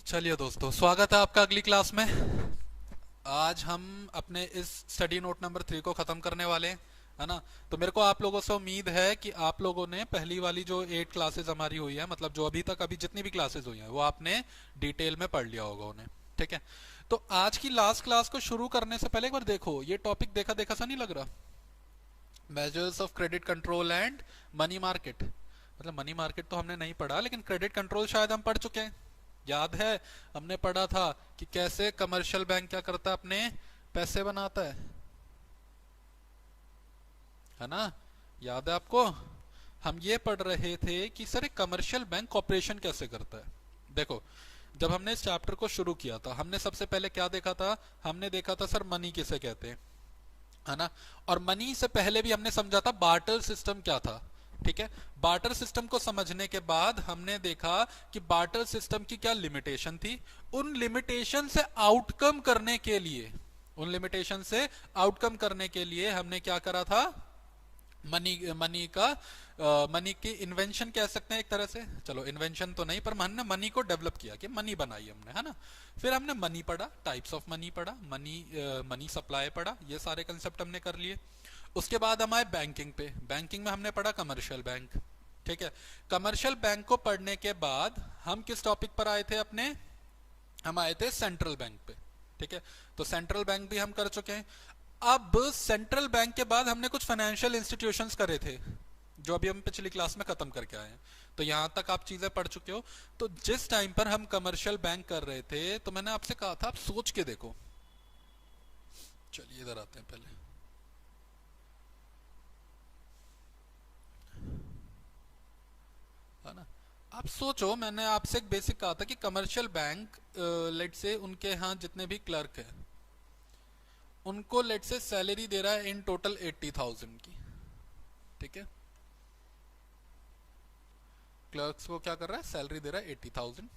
चलिए दोस्तों, स्वागत है आपका अगली क्लास में। आज हम अपने इस स्टडी नोट नंबर 3 को ख़त्म करने वाले हैं, है ना। तो मेरे को आप लोगों से उम्मीद है कि आप लोगों ने पहली वाली जो 8 क्लासेस हमारी हुई है, मतलब जो अभी जितनी भी क्लासेस हुई हैं वो आपने डिटेल में पढ़ लिया होगा उन्हें। ठीक है। तो आज की लास्ट क्लास को शुरू करने से पहले एक बार देखो, ये टॉपिक देखा देखा सा नहीं लग रहा? Measures of credit control and money market. मतलब मनी मार्केट तो हमने नहीं पढ़ा, लेकिन क्रेडिट कंट्रोल शायद हम पढ़ चुके हैं। याद है, हमने पढ़ा था कि कैसे कमर्शियल बैंक क्या करता है, अपने पैसे बनाता है ना। याद है आपको? हम ये पढ़ रहे थे कि सर एक कमर्शियल बैंक ऑपरेशन कैसे करता है। देखो, जब हमने इस चैप्टर को शुरू किया था, हमने सबसे पहले क्या देखा था? हमने देखा था सर मनी किसे कहते हैं, है ना। और मनी से पहले भी हमने समझा था बार्टर सिस्टम क्या था। ठीक है। बार्टर सिस्टम को समझने के बाद हमने देखा कि बार्टर सिस्टम की क्या लिमिटेशन थी। उन लिमिटेशन से आउटकम करने के लिए हमने क्या करा था? मनी मनी का मनी की इन्वेंशन कह सकते हैं एक तरह से। चलो, इन्वेंशन तो नहीं, पर हमने मनी को डेवलप किया, कि मनी बनाई हमने, है ना। फिर हमने मनी पढ़ा, टाइप्स ऑफ मनी पढ़ा, मनी सप्लाई पढ़ा, ये सारे कंसेप्ट हमने कर लिए। उसके बाद हम आए बैंकिंग पे। बैंकिंग में हमने पढ़ा कमर्शियल बैंक। ठीक है। कमर्शियल बैंक को पढ़ने के बाद हम किस टॉपिक पर आए थे अपने? हम आए थे सेंट्रल बैंक पे। ठीक है। तो सेंट्रल बैंक भी हम कर चुके हैं। अब सेंट्रल बैंक के बाद हमने कुछ फाइनेंशियल इंस्टीट्यूशंस करे थे, जो अभी हम पिछली क्लास में खत्म करके आए हैं। तो यहां तक आप चीजें पढ़ चुके हो। तो जिस टाइम पर हम कमर्शियल बैंक कर रहे थे, तो मैंने आपसे कहा था आप सोच के देखो। चलिए इधर आते हैं पहले, है ना। आप सोचो, मैंने आपसे एक बेसिक कहा था कि कमर्शियल बैंक, लेट से उनके यहाँ जितने भी क्लर्क हैं, उनको लेट से सैलरी दे रहा है इन टोटल 80,000 की। ठीक है। क्लर्क्स को क्या कर रहा है? सैलरी दे रहा है 80,000।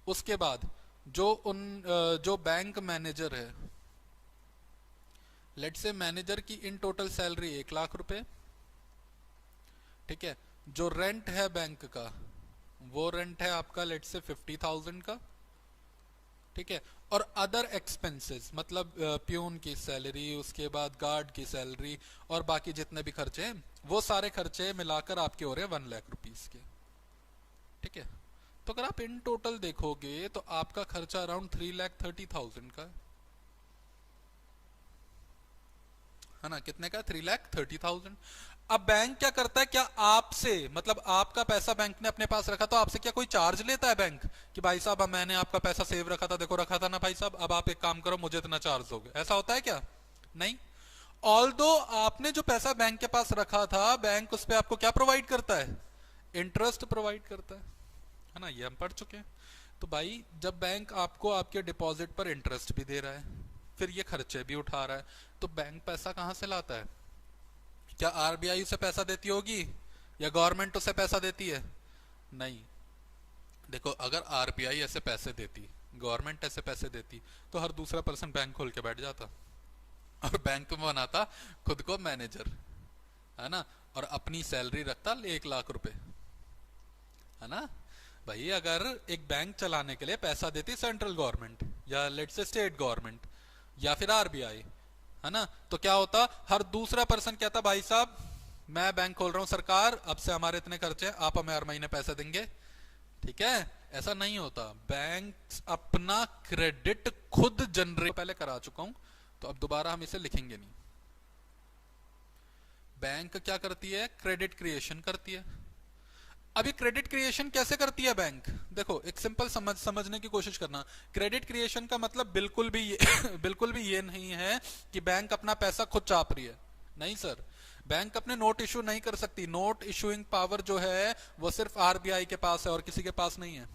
उसके बाद जो बैंक मैनेजर है, लेट से मैनेजर की इन टोटल सैलरी 1 लाख रुपए। ठीक है। जो रेंट है बैंक का, वो रेंट है आपका लेट से 50,000 का। ठीक है। और अदर एक्सपेंसेस, मतलब प्यून की सैलरी, उसके बाद गार्ड की सैलरी, और बाकी जितने भी खर्चे हैं, वो सारे खर्चे मिलाकर आपके हो रहे हैं 1 लाख रुपीज के। ठीक है। तो अगर आप इन टोटल देखोगे तो आपका खर्चा अराउंड 3,30,000 का है ना। कितने का? 3,30,000। अब बैंक क्या करता है? क्या आपसे, मतलब आपका पैसा बैंक ने अपने पास रखा, तो आपसे क्या कोई चार्ज लेता है बैंक कि भाई साहब मैंने आपका पैसा सेव रखा था, देखो रखा था ना भाई साहब, अब आप एक काम करो, मुझे इतना चार्ज दोगे? ऐसा होता है क्या? नहीं। ऑल्दो आपने जो पैसा बैंक के पास रखा था, बैंक उस पर आपको क्या प्रोवाइड करता है? इंटरेस्ट प्रोवाइड करता है ना। ये हम पढ़ चुके हैं। तो भाई, जब बैंक आपको आपके डिपॉजिट पर इंटरेस्ट भी दे रहा है, फिर ये खर्चे भी उठा रहा है, तो बैंक पैसा कहां से लाता है? क्या आरबीआई उसे पैसा देती होगी, या गवर्नमेंट उसे पैसा देती है? नहीं। देखो, अगर आरबीआई ऐसे पैसे देती, गवर्नमेंट ऐसे पैसे देती, तो हर दूसरा पर्सन बैंक खोल के बैठ जाता और बैंक में बनाता खुद को मैनेजर, है ना। और अपनी सैलरी रखता 1 लाख रुपए, है ना। भाई, अगर एक बैंक चलाने के लिए पैसा देती सेंट्रल गवर्नमेंट, या लेट से स्टेट गवर्नमेंट, या फिर आरबीआई, है ना, तो क्या होता? हर दूसरा पर्सन कहता भाई साहब मैं बैंक खोल रहा हूं सरकार, अब से हमारे इतने खर्चे हैं, आप हमें हर महीने पैसे देंगे। ठीक है। ऐसा नहीं होता। बैंक अपना क्रेडिट खुद जनरेट पहले करा चुका हूं, तो अब दोबारा हम इसे लिखेंगे नहीं। बैंक क्या करती है? क्रेडिट क्रिएशन करती है। अब ये क्रेडिट क्रिएशन कैसे करती है बैंक? देखो, एक सिंपल समझने की कोशिश करना। क्रेडिट क्रिएशन का मतलब बिल्कुल भी ये बिल्कुल भी ये नहीं है कि बैंक अपना पैसा खुद चाप रही है। नहीं सर, बैंक अपने नोट इशू नहीं कर सकती। नोट इशूइंग पावर जो है वो सिर्फ आरबीआई के पास है और किसी के पास नहीं है।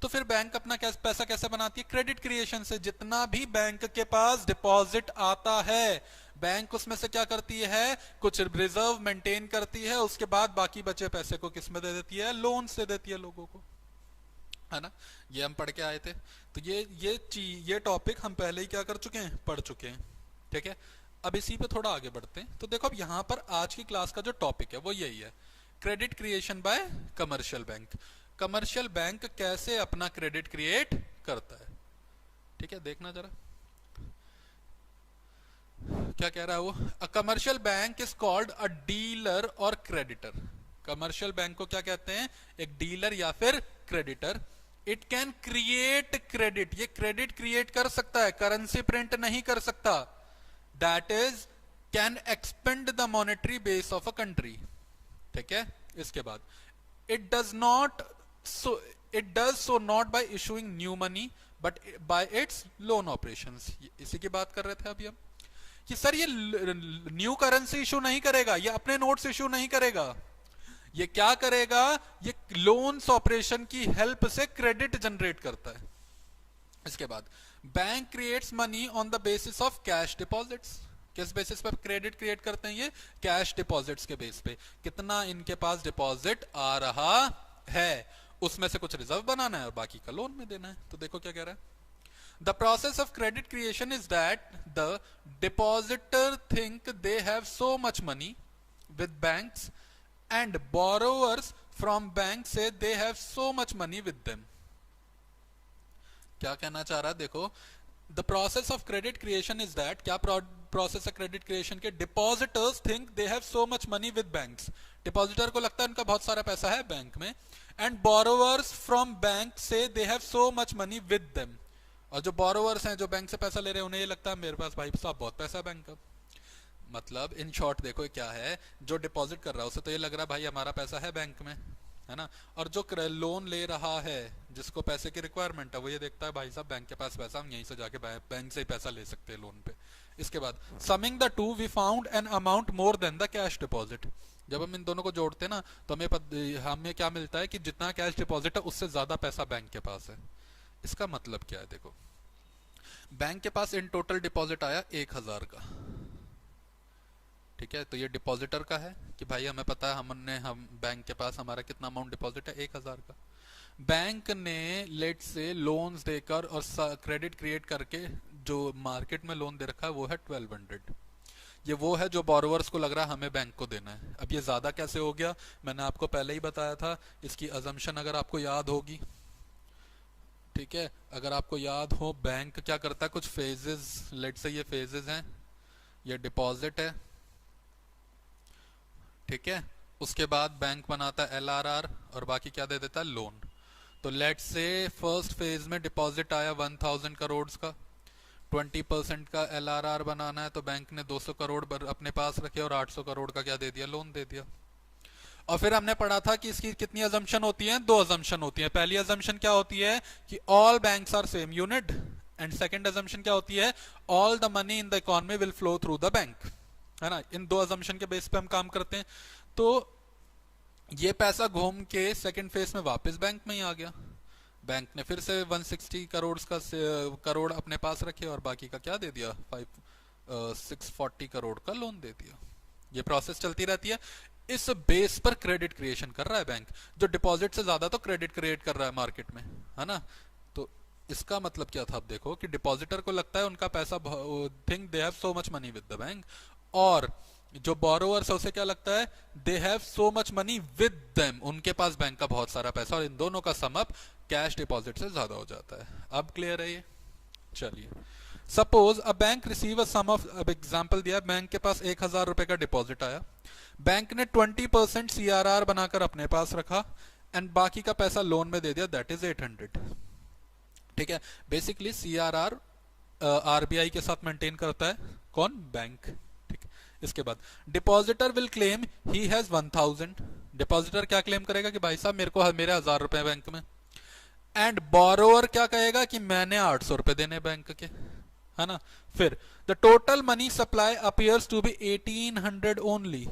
तो फिर बैंक अपना पैसा कैसे बनाती है? क्रेडिट क्रिएशन से। जितना भी बैंक के पास डिपॉजिट आता है, बैंक उसमें से क्या करती है? कुछ रिजर्व मेंटेन करती है, उसके बाद बाकी बचे पैसे को किस में दे देती है? लोन से देती है लोगों को, है ना। ये हम पढ़ के आए थे। तो ये टॉपिक हम पहले ही क्या कर चुके हैं? पढ़ चुके हैं। ठीक है। अब इसी पे थोड़ा आगे बढ़ते हैं। तो देखो, अब यहां पर आज की क्लास का जो टॉपिक है वो यही है, credit creation bye commercial bank. Commercial bank कैसे अपना क्रेडिट क्रिएट करता है। ठीक है, देखना जरा क्या कह रहा है वो। A commercial bank is called a dealer और क्रेडिटर। कमर्शियल बैंक को क्या कहते हैं, एक डीलर या फिर creditor. It can create credit, ये क्रेडिट क्रिएट कर सकता है, करेंसी प्रिंट नहीं कर सकता। That is can expand the monetary base of a country. ठीक है, इसके बाद it does not so it does so not bye issuing new money but by it's loan operations. इसी की बात कर रहे थे अभी हम कि सर ये न्यू करेंसी इशू नहीं करेगा, ये अपने नोट्स इशू नहीं करेगा, ये क्या करेगा, ये लोन्स ऑपरेशन की हेल्प से क्रेडिट जनरेट करता है। इसके बाद bank creates money on the basis of cash deposits. किस बेसिस पर क्रेडिट क्रिएट करते हैं ये, कैश डिपॉजिट्स के बेस पे। कितना इनके पास डिपॉजिट आ रहा है, उसमें से कुछ रिजर्व बनाना है और बाकी का लोन में देना है। तो देखो क्या कह रहा है, the process of credit creation is that the depositor think they have so much money with banks and borrowers from banks say they have so much money with them। क्या कहना चाह रहा है देखो, the process of credit creation is that, क्या process है credit creation के, depositors think they have so much money with banks. Depositor को लगता है उनका बहुत सारा पैसा है बैंक में, एंड बोरोवर्स फ्रॉम बैंक से they have so much money with them. और जो बोरोवर्स हैं, जो बैंक से पैसा ले रहे हैं, उन्हें ये लगता है मेरे पास भाई साहब बहुत पैसा है बैंक का। मतलब इन शॉर्ट देखो क्या है, जो डिपॉजिट कर रहा है उसे तो ये लग रहा है भाई हमारा पैसा है बैंक में, है ना। और जो लोन ले रहा है, जिसको पैसे की रिक्वायरमेंट है, वो ये देखता है भाई साहब बैंक के पास पैसा, हम यहीं से जाके बैंक से ही पैसा ले सकते हैं लोन पे। इसके बाद summing the two we found an amount more than the cash deposit. जब हम इन दोनों को जोड़ते हैं ना, तो हमें क्या मिलता है कि जितना कैश डिपॉजिट है उससे ज्यादा पैसा बैंक के पास है। इसका मतलब क्या है देखो, बैंक के पास इन टोटल डिपॉजिट आया 1000 का। ठीक है, तो ये डिपॉजिटर का है कि भाई हमें पता है हम बैंक के पास हमारा कितना अमाउंट डिपॉजिट है, 1000 का। बैंक ने लेट से लोन्स देकर और क्रेडिट क्रिएट करके जो मार्केट में लोन दे रखा है वो है 1200। ये वो है जो बोरोवर्स को लग रहा है हमें बैंक को देना है। अब ये ज्यादा कैसे हो गया, मैंने आपको पहले ही बताया था। इसकी अजम्पशन अगर आपको याद होगी, ठीक है, अगर आपको याद हो, बैंक क्या करता है, कुछ फेजेस, लेट से ये फेजेस हैं, ये डिपॉजिट है, ठीक है, उसके बाद बैंक बनाता है एलआरआर और बाकी क्या दे देता है, लोन। तो लेट से फर्स्ट फेज में डिपॉजिट आया 1000 करोड़ का, 20% का एलआरआर बनाना है, तो बैंक ने 200 करोड़ अपने पास रखे और 800 करोड़ का क्या दे दिया, लोन दे दिया। और फिर हमने पढ़ा था कि इसकी कितनी अजम्पशन होती है, 2 अजम्पशन होती है। पहली अजम्पशन क्या होती है कि all banks are same unit, and second assumption क्या होती है, all the money in the economy will flow through the bank, है ना। इन 2 अजम्पशन के बेस पे हम काम करते हैं। तो ये पैसा घूम के सेकंड फेज में वापस बैंक में ही आ गया। बैंक ने फिर से 160 करोड़ अपने पास रखे और बाकी का क्या दे दिया, 640 करोड़ का लोन दे दिया। ये प्रोसेस चलती रहती है। इस बेस पर क्रेडिट क्रिएशन कर रहा है बैंक, जो डिपॉजिट से ज्यादा तो क्रेडिट क्रिएट कर रहा है मार्केट में, है ना। तो इसका मतलब क्या था, अब देखो कि डिपॉजिटर को लगता है उनका पैसा, think they have so much money with the bank, और जो बोरोवर्स है उसे क्या लगता है, they have so much money with them, उनके पास बैंक का बहुत सारा पैसा, और इन दोनों का सम अप कैश डिपॉजिट से ज्यादा हो जाता है। अब क्लियर है ये। चलिए, suppose a bank receive a sum of, अब एग्जांपल दिया, बैंक के पास 1000 रुपए का डिपॉजिट आया, बैंक ने 20% सीआरआर बनाकर अपने पास रखा एंड बाकी का पैसा लोन में दे दिया, दैट इज 800। ठीक है, बेसिकली सीआरआर आरबीआई के साथ मेंटेन करता है कौन, बैंक। ठीक, इसके बाद depositor will claim he has 1000। Depositor क्या क्लेम करेगा कि भाई साहब मेरे 1000 रुपए बैंक में, एंड बोरोवर क्या कहेगा कि मैंने 800 रुपए देने बैंक के, है ना। फिर the total money supply appears to be 1800 only.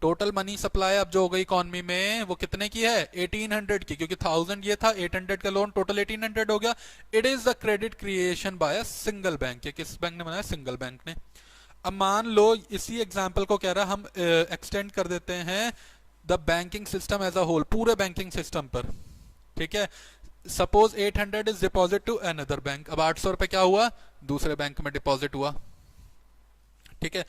Total money supply अब जो हो गई इकोनॉमी में वो कितने की है, 1800 की, क्योंकि 1000 ये था, 800 का लोन, टोटल 1800 हो गया। It is the credit creation bye a single bank. किस बैंक ने बनाया, सिंगल बैंक ने। अब मान लो इसी एग्जांपल को कह रहा हम एक्सटेंड कर देते हैं the banking system as a whole, पूरे बैंकिंग सिस्टम पर। ठीक है, suppose 800 is deposit to another bank. अब 800 रुपए क्या हुआ, दूसरे बैंक में डिपॉजिट हुआ। ठीक है,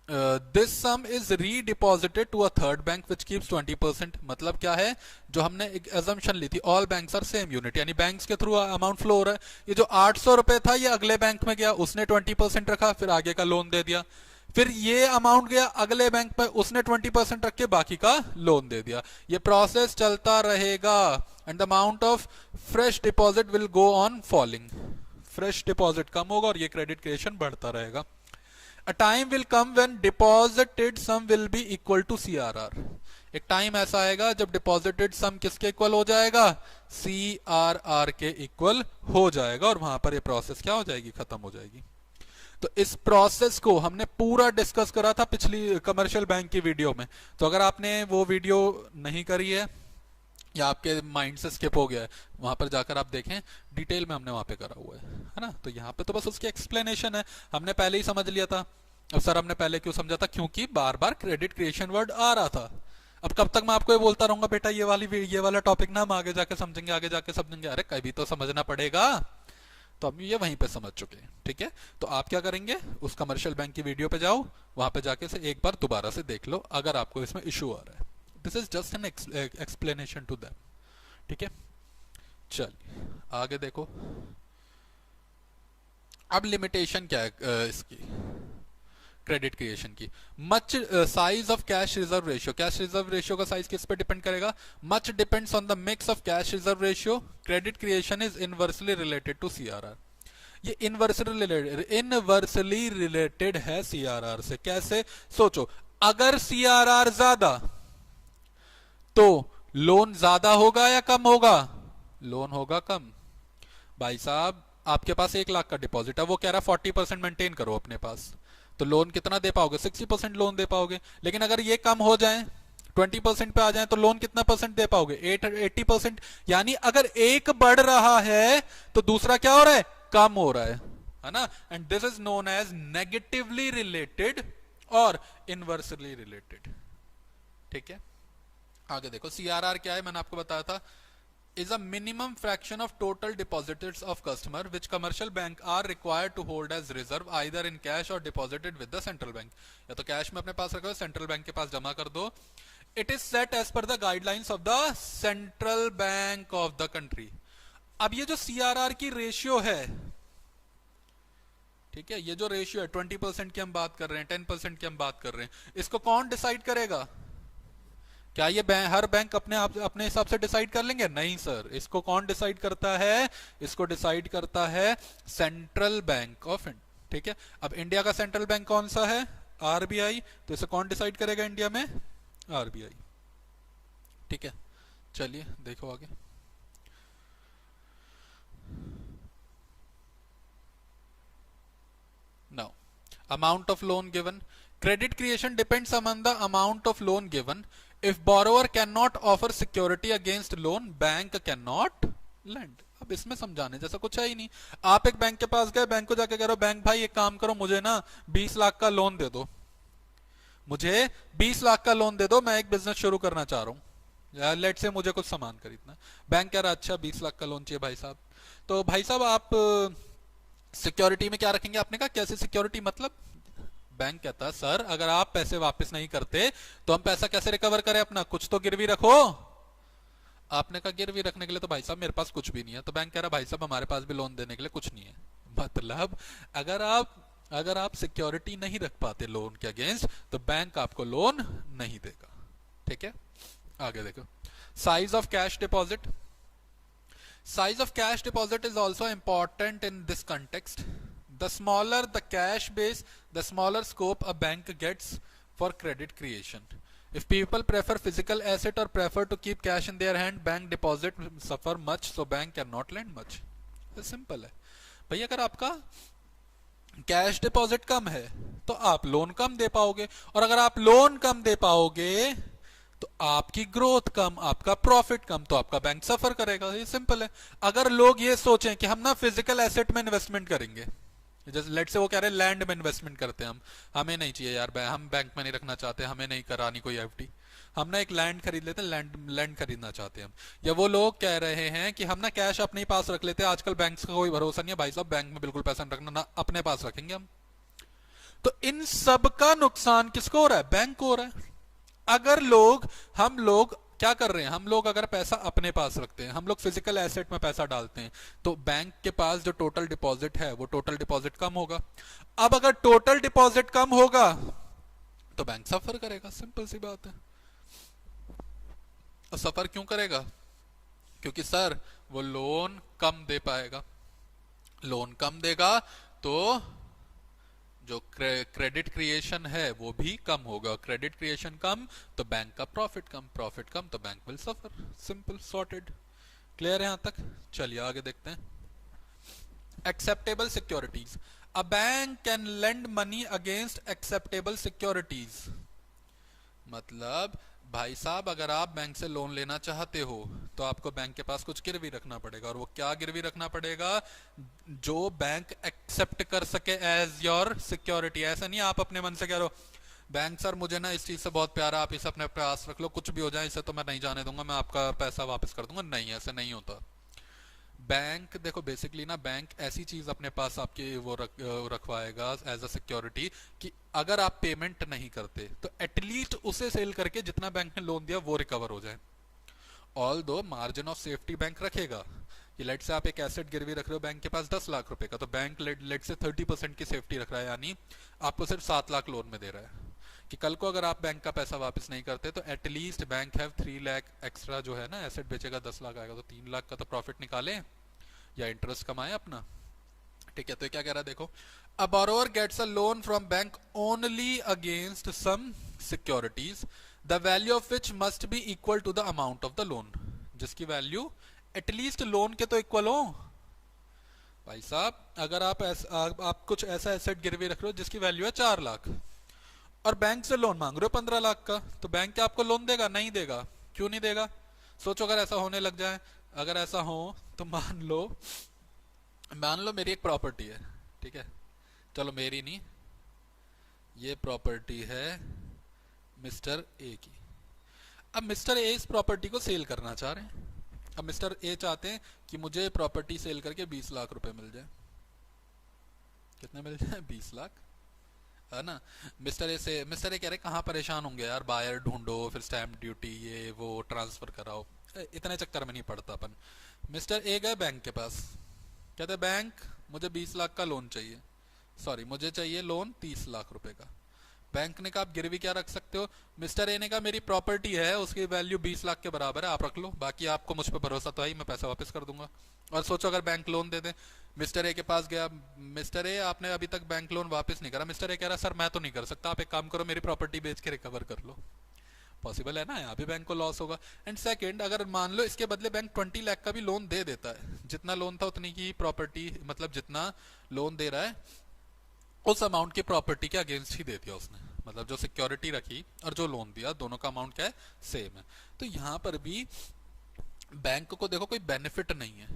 this sum is redeposited to a third bank which keeps 20%। मतलब क्या है, जो हमने एक एजम्पशन ली थी all banks are same unit, यानी बैंक्स के थ्रू अमाउंट फ्लो हो रहा है। ये जो 800 रुपए था ये अगले बैंक में गया, उसने 20% रखा, फिर आगे का लोन दे दिया। फिर ये अमाउंट गया अगले बैंक पे, उसने 20% रख के बाकी का लोन दे दिया। ये प्रोसेस चलता रहेगा and the amount of fresh deposit will go on falling. Fresh deposit कम होगा और ये क्रेडिट क्रिएशन बढ़ता रहेगा। A time will come when deposited sum will be equal to CRR। एक टाइम ऐसा आएगा जब डिपॉजिटेड सम किसके इक्वल हो जाएगा, CRR के इक्वल हो जाएगा, और वहां पर ये प्रोसेस क्या हो जाएगी, खत्म हो जाएगी। तो इस प्रोसेस को हमने पूरा डिस्कस करा था पिछली कमर्शियल बैंक की वीडियो में। तो अगर आपने वो वीडियो नहीं करी है या आपके माइंड से स्किप हो गया है, वहां पर जाकर आप देखें, डिटेल में हमने वहां पे करा हुआ है ना। तो यहाँ पे तो बस उसकी एक्सप्लेनेशन है, हमने पहले ही समझ लिया था। अब सर हमने पहले क्यों समझा था, क्योंकि बार बार क्रेडिट क्रिएशन वर्ड आ रहा था। अब कब तक मैं आपको ये बोलता रहूंगा बेटा ये वाला टॉपिक ना हम आगे जाके समझेंगे, आगे जाके समझेंगे, अरे कभी तो समझना पड़ेगा। तो हम ये वहीं पे समझ चुके हैं, ठीक है। तो आप क्या करेंगे, उस कमर्शियल बैंक की वीडियो पे जाओ, वहां पे जाके से एक बार दोबारा से देख लो अगर आपको इसमें इशू आ रहा है। This is just an explanation to them, ठीक है। चलिए आगे देखो। अब लिमिटेशन क्या है इसकी, क्रेडिट क्रिएशन की। Much size of cash reserve ratio, cash reserve ratio का साइज किस पे डिपेंड करेगा, much depends on the mix of cash reserve ratio. Credit creation is inversely related to CRR. ये इनवर्सली रिलेटेड है CRR से। कैसे, सोचो, अगर सीआरआर ज्यादा तो लोन ज्यादा होगा या कम होगा, लोन होगा कम। भाई साहब आपके पास 1 लाख का डिपॉजिट है, वो कह रहा है 40% मेंटेन करो अपने पास, तो लोन कितना दे पाओगे, 60% लोन दे पाओगे। लेकिन अगर ये कम हो जाए, 20% पे आ जाए, तो लोन कितना परसेंट दे पाओगे, 80%। यानी अगर एक बढ़ रहा है तो दूसरा क्या हो रहा है, कम हो रहा है ना। And this is known as negatively related और इनवर्सली रिलेटेड, ठीक है। आगे देखो, सीआरआर क्या है, मैंने आपको बताया था, is a minimum fraction of total deposits of customer which commercial bank are required to hold as reserve either in cash or deposited with the central bank। या तो कैश में अपने पास रखो, सेंट्रल बैंक के पास जमा कर दो। It is set as per the guidelines of the central bank of the country. अब ये जो सीआरआर की रेशियो है, ठीक है, ये जो रेशियो है 20% की हम बात कर रहे हैं, 10% की हम बात कर रहे हैं, इसको कौन डिसाइड करेगा, क्या ये हर बैंक अपने हिसाब से डिसाइड कर लेंगे, नहीं सर। इसको कौन डिसाइड करता है, इसको डिसाइड करता है सेंट्रल बैंक ऑफ इंडिया, ठीक है। अब इंडिया का सेंट्रल बैंक कौन सा है, आरबीआई, तो इसे कौन डिसाइड करेगा इंडिया में, आरबीआई, ठीक है। चलिए देखो आगे। Now amount of loan given, credit creation depends on the amount of loan given. If borrower cannot offer security against loan, bank cannot lend। अब इसमें समझाने जैसा कुछ है ही नहीं। आप एक बैंक के पास गए, बैंक को जाके कह रहे हो, बैंक भाई एक काम करो, मुझे ना 20 लाख का लोन दे दो, मुझे 20 लाख का लोन दे दो, मैं एक बिजनेस शुरू करना चाह रहा हूँ, लेट से मुझे कुछ सामान खरीदना। बैंक कह रहा अच्छा 20 लाख का लोन चाहिए भाई साहब, तो भाई साहब आप सिक्योरिटी में क्या रखेंगे, आपने कहा कैसे सिक्योरिटी, मतलब बैंक कहता है सर अगर आप पैसे वापस नहीं करते तो हम पैसा कैसे रिकवर करें अपना, कुछ तो गिरवी रखो। आपने कहा गिरवी रखने के लिए तो भाई साहब मेरे पास कुछ भी नहीं है, तो बैंक कह रहा भाई साहब हमारे पास भी लोन देने के लिए कुछ नहीं है। मतलब अगर आप सिक्योरिटी नहीं रख पाते लोन के अगेंस्ट तो बैंक आपको लोन नहीं देगा, ठीक है। आगे देखो, size of cash deposit. Size of cash deposit is also important in this context. The smaller the cash base, the smaller scope a bank gets for credit creation. If people prefer physical asset or prefer to keep cash in their hand, bank deposit suffer much, so bank cannot lend much. It's simple है भाई। अगर आपका cash deposit कम है तो आप loan कम दे पाओगे, और अगर आप लोन कम दे पाओगे तो आपकी ग्रोथ कम, आपका प्रॉफिट कम, तो आपका बैंक सफर करेगा। ये सिंपल है। अगर लोग ये सोचें कि हम ना फिजिकल एसेट में इन्वेस्टमेंट करेंगे, जैसे लेट से वो कह रहे हैं लैंड में इन्वेस्टमेंट करते हैं, हमें नहीं चाहिए यार, हम बैंक में नहीं रखना चाहते, हमें नहीं करानी कोई एफडी, हम ना एक लैंड खरीद लेते हैं, लैंड खरीदना चाहते हैं हम। या वो लोग कह रहे हैं कि हम ना कैश अपने ही पास रख लेते हैं, आजकल बैंक का कोई भरोसा नहीं है भाई साहब, बैंक में बिल्कुल पैसा नहीं रखना, ना अपने पास रखेंगे हम। तो इन सब का नुकसान किसको हो रहा है? बैंक को हो रहा है। अगर हम लोग क्या कर रहे हैं, हम लोग अगर पैसा अपने पास रखते हैं, हम लोग फिजिकल एसेट में पैसा डालते हैं, तो बैंक के पास जो टोटल डिपॉजिट है वो टोटल डिपॉजिट कम होगा। अब अगर टोटल डिपॉजिट कम होगा तो बैंक सफर करेगा, सिंपल सी बात है। और सफर क्यों करेगा? क्योंकि सर वो लोन कम दे पाएगा, लोन कम देगा तो जो क्रेडिट क्रिएशन है वो भी कम होगा, क्रेडिट क्रिएशन कम तो बैंक का प्रॉफिट कम, प्रॉफिट कम तो bank will suffer, simple sorted. Clear है यहां तक? चलिए आगे देखते हैं। Acceptable securities, a bank can lend money against acceptable securities. मतलब भाई साहब अगर आप बैंक से लोन लेना चाहते हो तो आपको बैंक के पास कुछ गिरवी रखना पड़ेगा, और वो क्या गिरवी रखना पड़ेगा? जो बैंक एक्सेप्ट कर सके एज योर सिक्योरिटी। ऐसा नहीं आप अपने मन से कह रहे हो बैंक सर मुझे ना इस चीज से बहुत प्यार है, आप इसे अपने पास रख लो, कुछ भी हो जाए इसे तो मैं नहीं जाने दूंगा, मैं आपका पैसा वापस कर दूंगा। नहीं, ऐसे नहीं होता। बैंक देखो बेसिकली ना, बैंक ऐसी चीज अपने पास आपके वो रखवाएगा एज अ सिक्योरिटी कि अगर आप पेमेंट नहीं करते तो एटलीस्ट उसे सेल करके जितना बैंक ने लोन दिया वो रिकवर हो जाए। ऑल दो मार्जिन ऑफ सेफ्टी बैंक रखेगा कि लेट से आप एक एसेट गिरवी रख रहे हो बैंक के पास 10 लाख रुपए का, तो बैंक लेट से 30% की सेफ्टी रख रहा है, यानी आपको सिर्फ 7 लाख लोन में दे रहा है कि कल को अगर आप बैंक का पैसा वापस नहीं करते तो at least bank have 3 lakh extra जो है ना, एसेट बेचेगा 10 लाख आएगा तो 3 लाख का तो प्रॉफिट निकाले या इंटरेस्ट कमाए अपना। ठीक है, तो क्या कह रहा है देखो, a borrower gets a loan from bank only against some securities the value of which must be equal to the amount of the loan, जिसकी वैल्यू एटलीस्ट लोन के तो इक्वल हो। भाई साहब अगर आप कुछ ऐसा एसेट गिरवी रख रहे हो जिसकी वैल्यू है 4 लाख और बैंक से लोन मांग रहे हो 15 लाख का, तो बैंक क्या आपको लोन देगा? नहीं देगा। क्यों नहीं देगा? सोचो अगर ऐसा होने लग जाए, अगर ऐसा हो तो मान लो मेरी एक प्रॉपर्टी है, ठीक है, चलो मेरी नहीं, ये प्रॉपर्टी है मिस्टर ए की। अब मिस्टर ए इस प्रॉपर्टी को सेल करना चाह रहे हैं। अब मिस्टर ए चाहते हैं कि मुझे प्रॉपर्टी सेल करके 20 लाख रुपए मिल जाए। कितने मिल जाए? 20 लाख, है ना। मिस्टर ए कह रहे कहाँ परेशान होंगे यार, बायर ढूंढो, फिर स्टैम्प ड्यूटी, ये वो ट्रांसफर कराओ, इतने चक्कर में नहीं पड़ता अपन। मिस्टर ए गए बैंक के पास, कहते बैंक मुझे 20 लाख का लोन चाहिए, सॉरी मुझे चाहिए लोन 30 लाख रुपए का। बैंक ने कहा आप गिरवी क्या रख सकते हो? मिस्टर ए ने कहा मेरी प्रॉपर्टी है उसकी वैल्यू 20 लाख के बराबर है, आप रख लो, बाकी आपको मुझ पर भरोसा तो है ही, मैं पैसा वापस कर दूंगा। और सोचो अगर bank loan they they, mister A के पास गया, मिस्टर ए आपने अभी तक बैंक लोन वापस नहीं करा, मिस्टर ए कह रहा सर मैं तो नहीं कर सकता, आप एक काम करो मेरी प्रॉपर्टी बेच के रिकवर कर लो। पॉसिबल है ना, यहाँ भी बैंक को लॉस होगा। एंड सेकंड, अगर मान लो इसके बदले बैंक 20 लाख का भी लोन दे देता है, जितना लोन था उतनी की प्रॉपर्टी, मतलब जितना लोन दे रहा है उस अमाउंट की प्रॉपर्टी के अगेंस्ट ही दे दिया उसने, मतलब जो सिक्योरिटी रखी और जो लोन दिया दोनों का अमाउंट क्या है? सेम है। तो यहां पर भी बैंक को देखो कोई बेनिफिट नहीं है,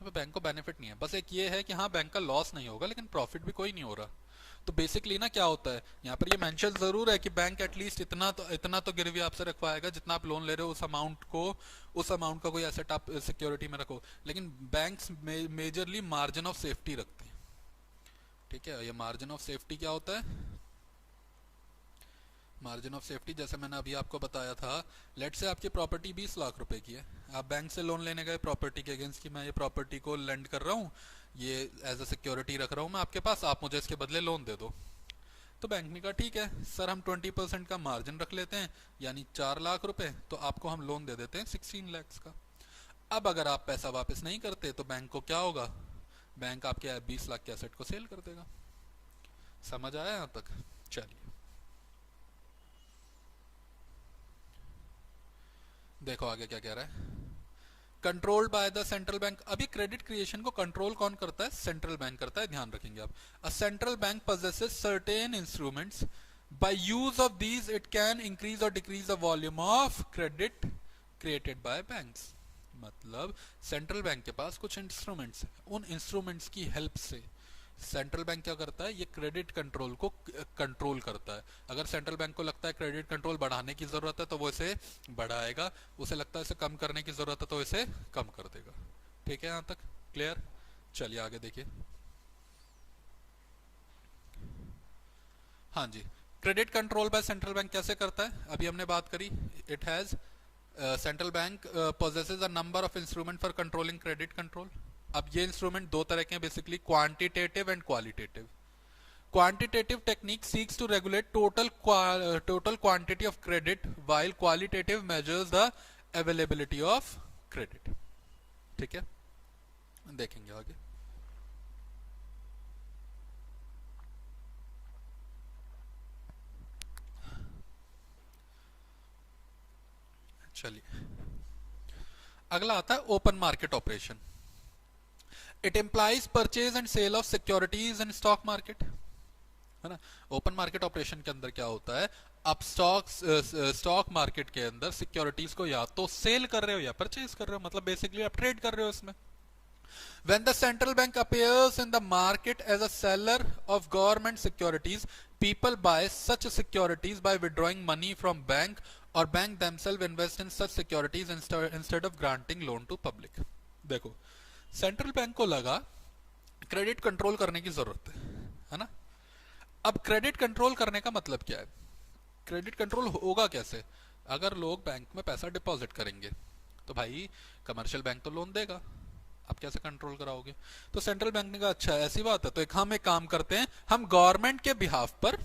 बैंक को बेनिफिट नहीं है, बस एक ये है कि हाँ बैंक का लॉस नहीं होगा लेकिन प्रॉफिट भी कोई नहीं हो रहा। तो बेसिकली ना क्या होता है यहाँ पर, ये मेंशन जरूर है कि बैंक एटलीस्ट इतना तो गिरवी आपसे रखवाएगा जितना आप लोन ले रहे हो, उस अमाउंट का कोई एसेट आप सिक्योरिटी में रखो, लेकिन banks majorly margin of safety रखते हैं। ठीक है, ये मार्जिन ऑफ सेफ्टी क्या होता है? मार्जिन ऑफ सेफ्टी जैसे मैंने अभी आपको बताया था, लेट से आपकी प्रॉपर्टी 20 लाख रुपए की है, आप बैंक से लोन लेने गए प्रॉपर्टी के अगेंस्ट कि मैं ये प्रॉपर्टी को लेंड कर रहा हूँ, ये एज अ सिक्योरिटी रख रहा हूँ मैं आपके पास, आप मुझे इसके बदले लोन दे दो। तो बैंक ने कहा ठीक है सर हम 20% का मार्जिन रख लेते हैं, यानी 4 लाख रुपए, तो आपको हम लोन दे देते हैं 16 लाख का। अब अगर आप पैसा वापस नहीं करते तो बैंक को क्या होगा? बैंक आपके 20 लाख के एसेट को सेल कर देगा। समझ आया यहाँ तक? चलिए देखो आगे क्या कह रहा है, controlled by the central bank. अभी क्रेडिट क्रिएशन को कंट्रोल कौन करता है? सेंट्रल बैंक करता है, ध्यान रखेंगे आप। A central bank possesses certain instruments by use of these it can increase or decrease the volume of credit created by banks। मतलब सेंट्रल बैंक के पास कुछ इंस्ट्रूमेंट्स हैं, उन इंस्ट्रूमेंट्स की हेल्प से सेंट्रल बैंक क्या करता है? ये क्रेडिट कंट्रोल को कंट्रोल करता है। अगर सेंट्रल बैंक को लगता है क्रेडिट कंट्रोल बढ़ाने की जरूरत है तो वो इसे बढ़ाएगा, उसे लगता है इसे कम करने की जरूरत है तो इसे कम कर देगा। ठीक है, यहां तक क्लियर? चलिए आगे देखिए। हाँ जी, credit control by central bank कैसे करता है, अभी हमने बात करी। It has central bank possesses a number of instrument for controlling credit control. अब ये इंस्ट्रूमेंट दो तरह के हैं basically, quantitative and qualitative. Quantitative technique seeks to regulate total quantity of credit, while qualitative measures the availability of credit। ठीक है, देखेंगे आगे। चलिए, अगला आता है open market operation. It employs purchase and sale of securities in stock market, है ना। ओपन मार्केट ऑपरेशन के अंदर क्या होता है, आप स्टॉक मार्केट के अंदर सिक्योरिटीज को या तो सेल कर रहे हो या परचेज कर रहे हो, मतलब बेसिकली आप ट्रेड कर रहे हो इसमें। When the central bank appears in the market as a seller of government securities, people buy such securities by withdrawing money from bank, or bank themselves invest in such securities instead of granting loan to public। देखो, central bank को लगा credit control करने की जरूरत है ना। अब credit control करने का मतलब क्या है, क्रेडिट कंट्रोल होगा कैसे, अगर लोग बैंक में पैसा डिपॉजिट करेंगे तो भाई कमर्शियल बैंक तो लोन देगा, आप कैसे कंट्रोल कराओगे। तो सेंट्रल बैंक ने कहा अच्छा ऐसी बात है, तो हम एक काम करते हैं, हम गवर्नमेंट के बिहाफ पर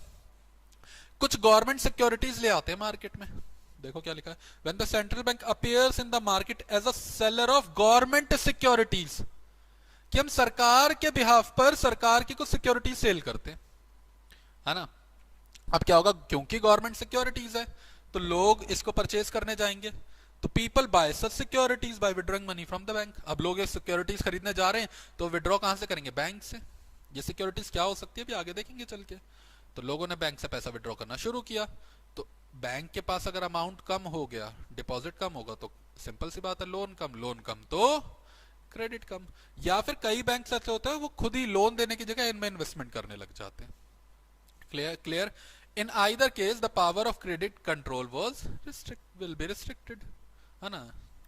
कुछ गवर्नमेंट सिक्योरिटीज ले आते हैं मार्केट में। देखो क्या लिखा है, when the central bank appears in the market as a seller of government securities, कि हम सरकार के बिहाफ पर सरकार की कुछ सिक्योरिटीज सेल करते हैं, है ना। अब क्या होगा, क्योंकि गवर्नमेंट सिक्योरिटीज है तो लोग इसको परचेज करने जाएंगे, तो people bye such securities by withdrawing money from the bank. अब लोग ये सिक्योरिटीज खरीदने जा रहे हैं तो विड्रॉ कहां से करेंगे, बैंक से। ये सिक्योरिटीज क्या हो सकती है अभी आगे देखेंगे चल के। तो लोगों ने बैंक से पैसा विड्रॉ करना शुरू किया, तो बैंक के पास अगर अमाउंट कम हो गया, डिपॉजिट कम होगा, तो सिंपल सी बात है लोन कम तो क्रेडिट कम। या फिर कई बैंक ऐसे होते हैं वो खुद ही लोन देने की जगह इनमें इन्वेस्टमेंट करने लग जाते हैं। Clear. In either case, the power of credit control will be restricted, है ना।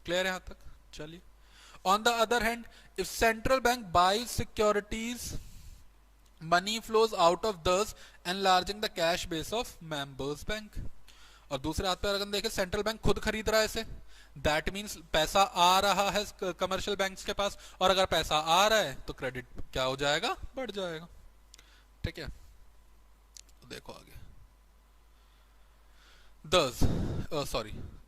क्लियर यहां तक, चलिए। On the other hand, if central bank buys securities, money flows out of thus enlarging the cash base of members bank। और दूसरे हाथ पर अगर देखें सेंट्रल बैंक खुद खरीद रहा है इसे, दैट मीन्स पैसा आ रहा है कमर्शियल बैंक्स के पास, और अगर पैसा आ रहा है तो क्रेडिट क्या हो जाएगा, बढ़ जाएगा। ठीक है, तो देखो आगे।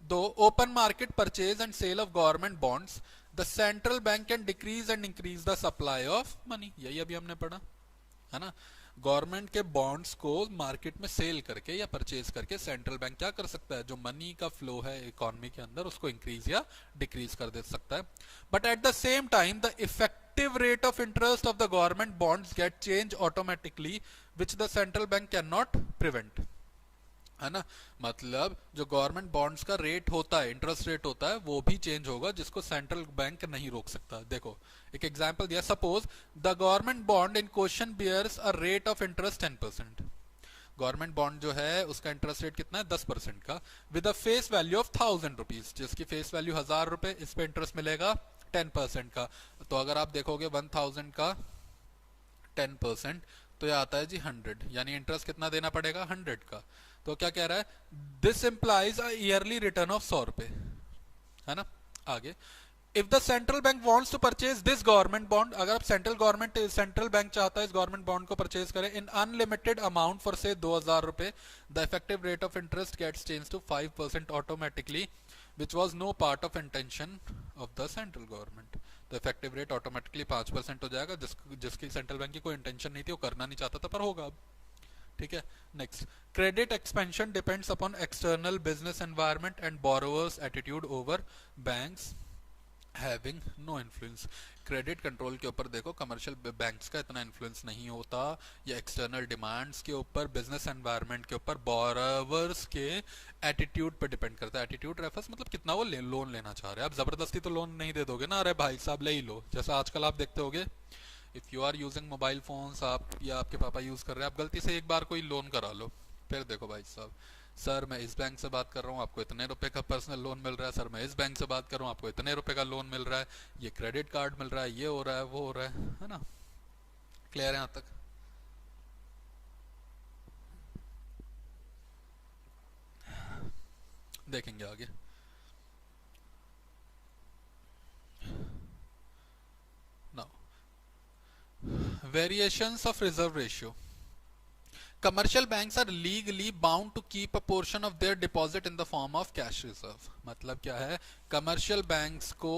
Though open market purchase and sale of government bonds, the central bank can decrease and increase the supply of money। यही अभी हमने पढ़ा, है ना। गवर्नमेंट के बॉन्ड्स को मार्केट में सेल करके या परचेज करके सेंट्रल बैंक क्या कर सकता है, जो मनी का फ्लो है इकोनॉमी के अंदर उसको इंक्रीज या डिक्रीज कर दे सकता है। But at the same time the effective rate of interest of the government bonds get change automatically, which the central bank can not prevent, है ना। मतलब जो गवर्नमेंट बॉन्ड्स का रेट होता है, इंटरेस्ट रेट होता है, वो भी चेंज होगा, जिसको सेंट्रल बैंक नहीं रोक सकता। देखो एक एग्जांपल दिया, suppose the government bond in question bears a rate of interest 10%। Government bond जो है उसका इंटरेस्ट रेट कितना है, 10% का, with a face value of 1000 rupees, जिसकी फेस वैल्यू 1000 रुपए, इस पे इंटरेस्ट मिलेगा 10% का। तो अगर आप देखोगे 1000 का 10%, तो ये आता है जी 100, यानी इंटरेस्ट कितना देना पड़ेगा, 100 का। तो क्या कह रहा है, this implies a yearly return of 100 रुपए, है ना। आगे, if the central bank wants to purchase this government bond, अगर आप सेंट्रल बैंक चाहता है इस गवर्नमेंट बॉन्ड को परचेज करें इन अनलिमिटेड अमाउंट फॉर से 2000 रुपए, the effective rate of interest gets change to 5% automatically, which was no part of intention of the central government. तो effective rate automatically 5% हो जाएगा, जिसकी सेंट्रल बैंक की कोई intention नहीं थी, वो करना नहीं चाहता था, पर होगा अब। ठीक है, next, credit expansion depends upon external business environment and borrowers attitude over banks having no influence. Credit control के ऊपर देखो कमर्शियल बैंक्स का इतना इन्फ्लुएंस नहीं होता, या एक्सटर्नल डिमांड्स के ऊपर, बिजनेस एनवायरनमेंट के ऊपर, बोरोवर्स के एटीट्यूड पे डिपेंड करता है। एटीट्यूड रेफर्स मतलब कितना वो लोन लेना चाह रहे हैं। आप जबरदस्ती तो लोन नहीं दे दोगे ना, अरे भाई साहब ले ही लो, जैसा आजकल आप देखते होगे, if you are using mobile phones, आप या आपके पापा यूज कर रहे हैं, आप गलती से एक बार कोई लोन करा लो, फिर देखो भाई साहब, सर मैं इस बैंक से बात कर रहा हूँ, आपको इतने रुपए का पर्सनल लोन मिल रहा है, सर मैं इस बैंक से बात कर रहा हूँ, आपको इतने रुपए का लोन मिल रहा है, ये क्रेडिट कार्ड मिल रहा है, ये हो रहा है, वो हो रहा है ना। क्लियर है यहाँ तक। देखेंगे आगे। Now variations of reserve ratio. Commercial banks are legally bound to keep a portion of their deposit in the form of cash reserve। मतलब क्या है, कमर्शियल बैंक्स को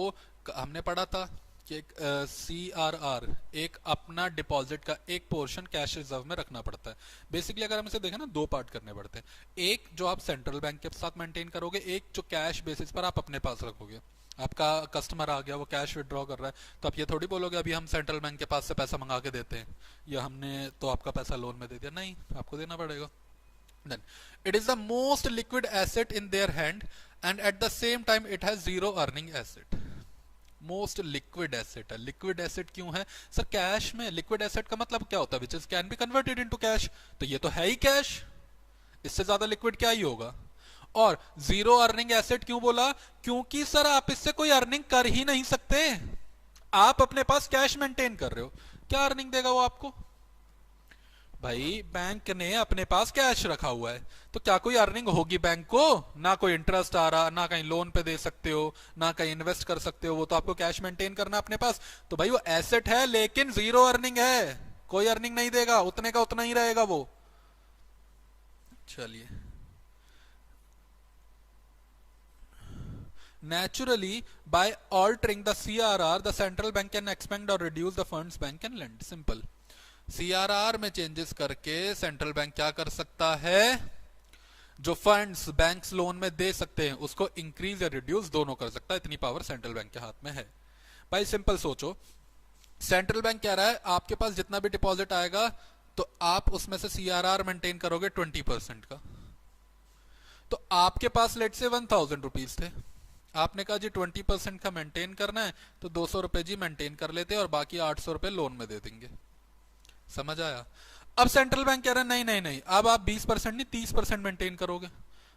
हमने पढ़ा था कि एक CRR एक अपना डिपॉजिट का एक पोर्शन कैश रिजर्व में रखना पड़ता है। बेसिकली अगर हम इसे देखें ना, दो पार्ट करने पड़ते हैं। एक जो आप सेंट्रल बैंक के साथ मेंटेन करोगे, एक जो कैश बेसिस पर आप अपने पास रखोगे। आपका कस्टमर आ गया, वो कैश विड्रॉ कर रहा है, तो आप ये थोड़ी बोलोगे अभी हम सेंट्रल बैंक के पास से पैसा मंगा के देते हैं, या हमने तो आपका पैसा लोन में दे दिया। नहीं, आपको देना पड़ेगा। Then it is the most liquid asset in their hand and at the same time it has zero earning asset. Most liquid asset है। लिक्विड एसेट क्यों है सर? कैश में लिक्विड एसेट का मतलब क्या होता है? Which is can be converted into cash. तो ये तो है ही कैश, इससे ज्यादा लिक्विड क्या ही होगा। और जीरो अर्निंग एसेट क्यों बोला? क्योंकि सर आप इससे कोई अर्निंग कर ही नहीं सकते। आप अपने पास कैश मेंटेन कर रहे हो, क्या अर्निंग देगा वो आपको? भाई बैंक ने अपने पास कैश रखा हुआ है, तो क्या कोई अर्निंग होगी बैंक को? ना कोई इंटरेस्ट आ रहा, ना कहीं लोन पे दे सकते हो, ना कहीं इन्वेस्ट कर सकते हो। वो तो आपको कैश मेंटेन करना अपने पास। तो भाई वो एसेट है लेकिन जीरो अर्निंग है, कोई अर्निंग नहीं देगा, उतने का उतना ही रहेगा वो। चलिए, naturally by altering the CRR the central bank can expand or reduce the funds bank can lend। simple। CRR में चेंजेस करके सेंट्रल बैंक क्या कर सकता है? जो फंड्स बैंक्स लोन में दे सकते हैं उसको इंक्रीज या रिड्यूस दोनों कर सकता है। इतनी पावर सेंट्रल बैंक के हाथ में है। भाई सिंपल सोचो, सेंट्रल बैंक कह रहा है आपके पास जितना भी डिपॉजिट आएगा तो आप उसमें से CRR मेंटेन करोगे 20% का। तो आपके पास लेट से 1000 रुपीज थे, आपने कहा जी 20% का मेंटेन करना है, तो 200 रुपए जी मेंटेन कर लेते हैं और बाकी 800 रुपए लोन में दे देंगे। समझ आया? अब सेंट्रल बैंक कह रहा है नहीं नहीं नहीं, अब आप 20% नहीं 30% मेंटेन करोगे,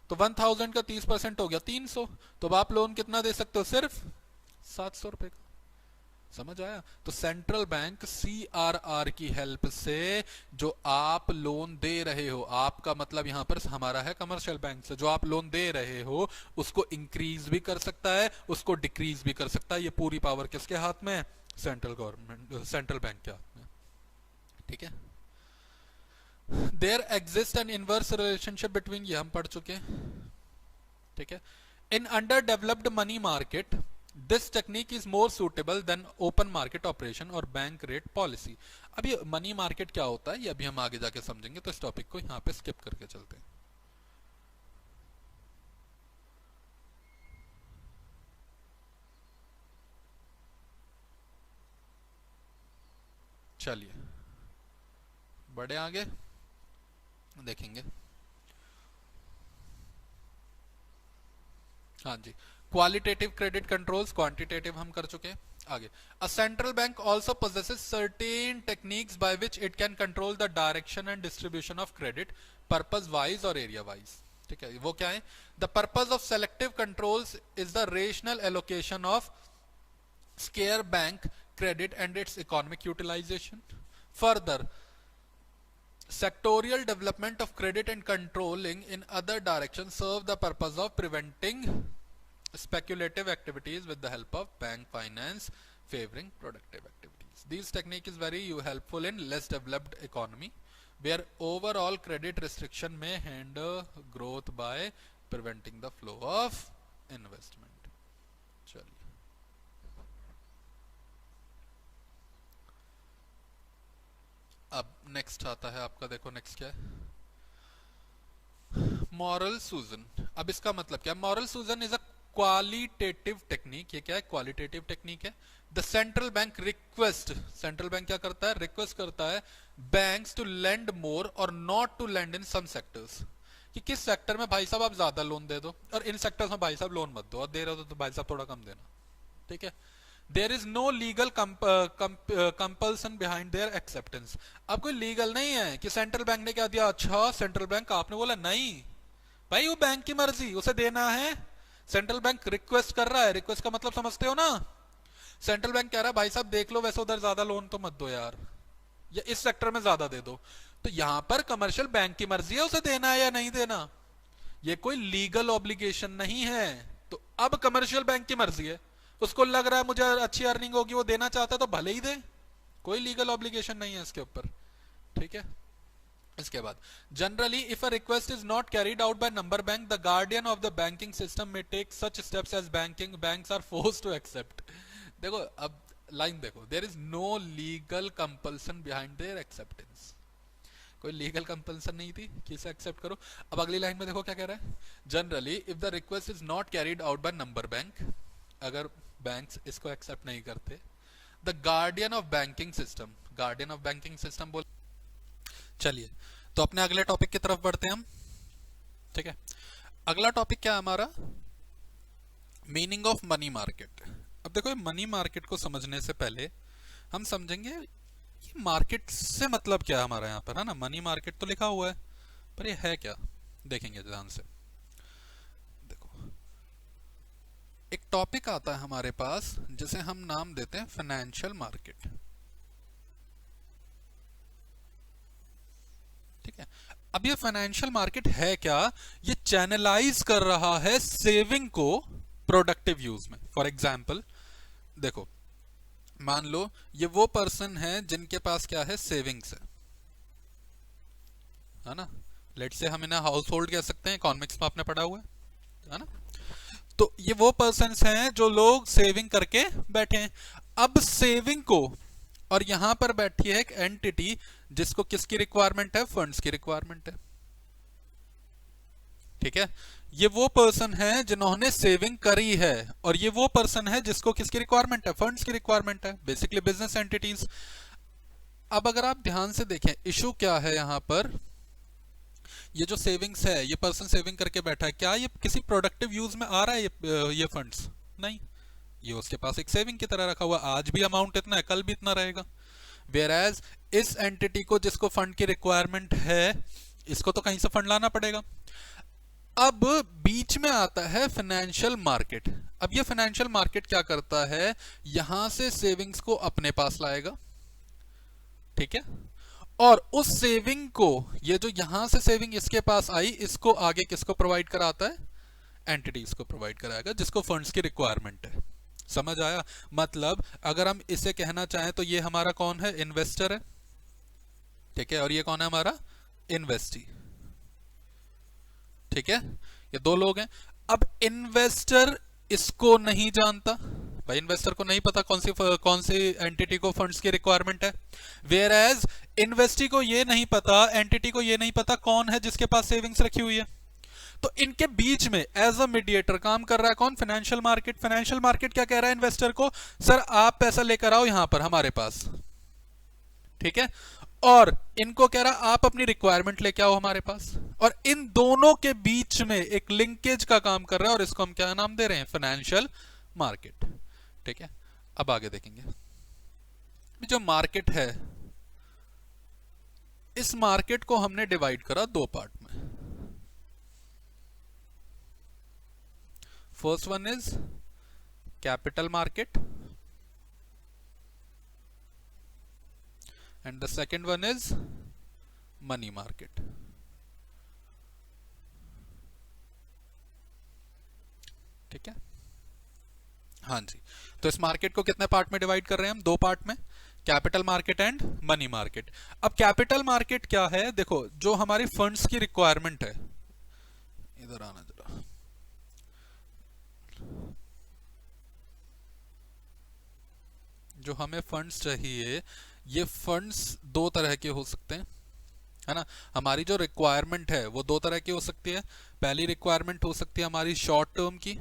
तो 1000 का 30% हो गया 300। तो अब आप लोन कितना दे सकते हो? सिर्फ 700 रुपए का। समझ आया? तो सेंट्रल बैंक CRR की हेल्प से जो आप लोन दे रहे हो, आपका मतलब यहां पर हमारा है कमर्शियल बैंक से, जो आप लोन दे रहे हो उसको इंक्रीज भी कर सकता है, उसको डिक्रीज भी कर सकता है। ये पूरी पावर किसके हाथ में है? सेंट्रल गवर्नमेंट, सेंट्रल बैंक के हाथ में। ठीक है। There exist an inverse relationship between, ये हम पढ़ चुके हैं। ठीक है। In under developed money market this technique is more suitable than open market operation और बैंक रेट पॉलिसी। अब ये मनी मार्केट क्या होता है ये अभी हम आगे जाके समझेंगे, तो इस टॉपिक को यहां पे स्किप करके चलते हैं। चलिए बड़े आगे देखेंगे। हाँ जी, क्वालिटेटिव क्रेडिट कंट्रोल्स, क्वांटिटेटिव हम कर चुके हैं। आगे, a central bank also possesses certain techniques by which it can control the direction and distribution of credit purpose wise और एरिया वाइज। ठीक है, वो क्या है? The purpose of selective controls is the rational allocation of square bank credit and its economic utilization. Further, sectorial development of credit and controlling in other directions serve the purpose of preventing speculative activities with the help of bank finance favoring productive activities. This technique is very helpful in less developed economy where overall credit restriction may hinder growth by preventing the flow of investment. चलिए, अब next आता है आपका, देखो next क्या है? Moral सूजन। अब इसका मतलब क्या? मॉरल सूजन इज अ क्वालिटेटिव टेक्निक। ये क्या है? क्वालिटेटिव टेक्निक है। The central bank request, central bank क्या करता है? रिक्वेस्ट करता है बैंक्स टू लेंड मोर और not to lend in some sectors. कि किस सेक्टर में भाई साहब आप ज्यादा लोन दे दो और इन सेक्टर्स में भाई साहब लोन मत दो, और दे रहे हो तो भाई साहब थोड़ा कम देना। ठीक है। There is no legal compulsion behind their acceptance. अब कोई लीगल नहीं है कि सेंट्रल बैंक ने क्या दिया, अच्छा सेंट्रल बैंक आपने बोला नहीं, भाई वो बैंक की मर्जी, उसे देना है। सेंट्रल बैंक रिक्वेस्ट कर रहा है, रिक्वेस्ट का मतलब समझते हो ना? सेंट्रल बैंक कह रहा है भाई साहब देख लो, वैसे उधर ज्यादा लोन तो मत दो यार, या इस सेक्टर में ज्यादा दे दो। तो यहां पर कमर्शियल बैंक की मर्जी है उसे देना है या नहीं देना। ये कोई लीगल ऑब्लिगेशन नहीं है। तो अब कमर्शियल बैंक की मर्जी है, उसको लग रहा है मुझे अच्छी अर्निंग होगी, वो देना चाहता है तो भले ही दे, कोई लीगल ऑब्लिगेशन नहीं है इसके ऊपर। ठीक है, इसके बाद generally if a request is not carried out by number bank, the guardian of the banking system में take such steps as banks are forced to accept. देखो अब लाइन देखो, there is no legal compulsion behind their acceptance. कोई legal compulsion नहीं थी कि इसे accept करो। अब अगली लाइन में देखो क्या कह रहा है, generally if the request is not carried out by number bank, अगर बैंक्स इसको एक्सेप्ट नहीं करते, the guardian of banking system, guardian of banking system बोल। चलिए तो अपने अगले टॉपिक की तरफ बढ़ते हैं हम। ठीक है, अगला टॉपिक क्या है हमारा, मीनिंग ऑफ मनी मार्केट। अब देखो मनी मार्केट को समझने से पहले हम समझेंगे ये मार्केट से मतलब क्या है हमारा यहाँ पर, है ना। मनी मार्केट तो लिखा हुआ है पर ये है क्या, देखेंगे ध्यान से। देखो एक टॉपिक आता है हमारे पास जिसे हम नाम देते हैं फाइनेंशियल मार्केट। ठीक है, अब ये फाइनेंशियल मार्केट है क्या, ये चैनलाइज कर रहा है सेविंग को प्रोडक्टिव यूज में। फॉर एग्जाम्पल देखो, मान लो ये वो पर्सन है जिनके पास क्या है, सेविंग्स है ना। लेट्स से हम इन्हें हाउस होल्ड कह सकते हैं, इकोनॉमिक्स में आपने पढ़ा हुआ है ना। तो ये वो पर्सन हैं जो लोग सेविंग करके बैठे हैं। अब सेविंग को, और यहां पर बैठी है एक एंटिटी जिसको किसकी रिक्वायरमेंट है, फंड्स की रिक्वायरमेंट है। ठीक है, ये वो पर्सन है जिन्होंने सेविंग करी है, और ये वो पर्सन है जिसको किसकी रिक्वायरमेंट है, फंड्स की रिक्वायरमेंट है, बेसिकली बिजनेस एंटिटीज। अब अगर आप ध्यान से देखें इशू क्या है यहां पर, ये जो सेविंग्स है, ये पर्सन सेविंग करके बैठा है, क्या ये किसी प्रोडक्टिव यूज में आ रहा है ये फंड्स, नहीं, ये उसके पास एक सेविंग की तरह रखा हुआ, आज भी अमाउंट इतना है कल भी इतना रहेगा। वेयरएज इस एंटिटी को जिसको फंड की रिक्वायरमेंट है, इसको तो कहीं से फंड लाना पड़ेगा। अब बीच में आता है फाइनेंशियल मार्केट। अब ये फाइनेंशियल मार्केट क्या करता है, यहां से सेविंग्स को अपने पास लाएगा। ठीक है, और उस सेविंग को, ये जो यहां से सेविंग इसके पास आई, इसको आगे किसको प्रोवाइड कराता है, एंटिटीज को प्रोवाइड कराएगा जिसको फंड्स की रिक्वायरमेंट है। समझ आया, मतलब अगर हम इसे कहना चाहें तो ये हमारा कौन है, इन्वेस्टर है। ठीक है, और ये कौन है हमारा, इन्वेस्टी। ठीक है, ये दो लोग हैं। अब इन्वेस्टर इसको नहीं जानता, भाई इन्वेस्टर को नहीं पता कौन सी एंटिटी को फंड्स की रिक्वायरमेंट है। वेयर एज इन्वेस्टी को ये नहीं पता, एंटिटी को ये नहीं पता कौन है जिसके पास सेविंग्स रखी हुई है। तो इनके बीच में एज अ मीडिएटर काम कर रहा है कौन, फाइनेंशियल मार्केट। फाइनेंशियल मार्केट क्या कह रहा है इन्वेस्टर को, सर आप पैसा लेकर आओ यहां पर हमारे पास। ठीक है, और इनको कह रहा आप अपनी रिक्वायरमेंट लेके आओ हमारे पास, और इन दोनों के बीच में एक लिंकेज का काम कर रहा है, और इसको हम क्या नाम दे रहे हैं, फाइनेंशियल मार्केट। ठीक है, अब आगे देखेंगे जो मार्केट है, इस मार्केट को हमने डिवाइड करा दो पार्ट में। First one is capital market and the second one is money market. ठीक है, हाँ जी। तो इस मार्केट को कितने पार्ट में डिवाइड कर रहे हैं हम, दो पार्ट में, capital market and money market. अब कैपिटल मार्केट क्या है, देखो जो हमारी फंड्स की रिक्वायरमेंट है, इधर आना जरा, जो हमें फंड्स चाहिए, ये फंड्स दो तरह के हो सकते हैं, है ना। हमारी जो रिक्वायरमेंट है वो दो तरह की हो सकती है। पहली रिक्वायरमेंट हो सकती है हमारी शॉर्ट टर्म की,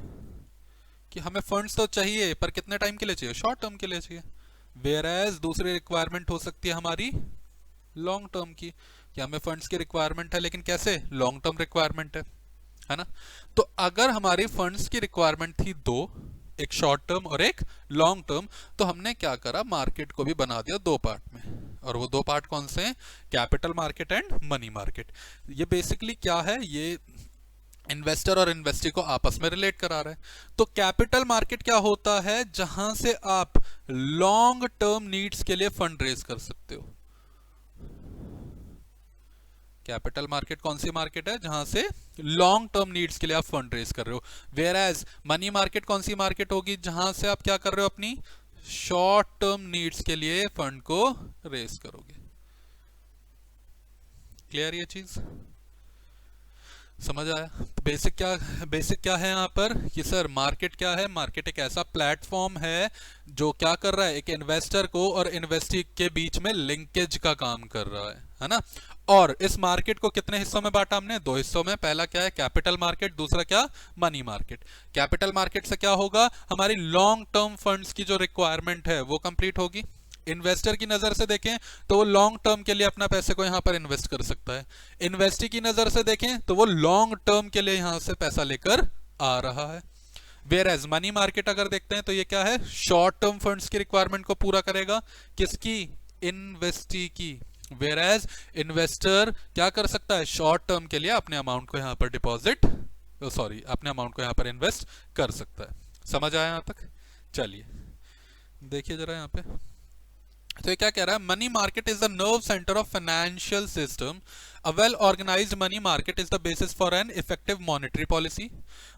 कि हमें फंड्स तो चाहिए पर कितने टाइम के लिए चाहिए, शॉर्ट टर्म के लिए चाहिए। वेयर एज दूसरी रिक्वायरमेंट हो सकती है हमारी लॉन्ग टर्म की, कि हमें फंड्स की रिक्वायरमेंट है लेकिन कैसे, लॉन्ग टर्म रिक्वायरमेंट है ना। तो अगर हमारी फंड्स की रिक्वायरमेंट थी दो, एक शॉर्ट टर्म और एक लॉन्ग टर्म, तो हमने क्या करा, मार्केट को भी बना दिया दो पार्ट में। और वो दो पार्ट कौन से हैं, capital market and money market. ये बेसिकली क्या है, ये इन्वेस्टर और इन्वेस्टी को आपस में रिलेट करा रहा है। तो कैपिटल मार्केट क्या होता है, जहां से आप लॉन्ग टर्म नीड्स के लिए फंड रेज कर सकते हो। कैपिटल मार्केट कौन सी मार्केट है? जहां से लॉन्ग टर्म नीड्स के लिए आप फंड रेज कर रहे हो। वेयर एज मनी मार्केट कौन सी मार्केट होगी? जहां से आप क्या कर रहे हो? अपनी शॉर्ट टर्म नीड्स के लिए फंड को रेज करोगे। क्लियर ये चीज? समझ आया? तो बेसिक क्या है यहाँ पर कि सर मार्केट क्या है? मार्केट एक ऐसा प्लेटफॉर्म है जो क्या कर रहा है? एक इन्वेस्टर को और इन्वेस्टी के बीच में लिंकेज का काम कर रहा है ना? और इस मार्केट को कितने हिस्सों में बांटा हमने? 2 हिस्सों में। पहला क्या है? Capital market. दूसरा क्या? Money market. कैपिटल मार्केट से क्या होगा? हमारी लॉन्ग टर्म फंड्स की जो रिक्वायरमेंट है वो कंप्लीट होगी। इन्वेस्टर की नजर से देखें तो वो लॉन्ग टर्म के लिए अपना पैसे को यहां पर इन्वेस्ट कर सकता है। इन्वेस्टी की नजर से देखें तो वो लॉन्ग टर्म के लिए यहां से पैसा लेकर आ रहा है। वेयर एज मनी मार्केट अगर देखते हैं तो ये क्या है? शॉर्ट टर्म फंड्स की रिक्वायरमेंट को पूरा करेगा। किसकी? इन्वेस्टी की। वेयर एज इन्वेस्टर क्या कर सकता है? शॉर्ट टर्म के लिए अपने अमाउंट को यहां पर अपने अमाउंट को यहां पर इन्वेस्ट कर सकता है। समझ आया यहां तक? चलिए देखिए जरा यहां पे। तो ये क्या कह रहा है? Money market is the nerve centre of financial system. A well organised money market is the basis for an effective monetary policy.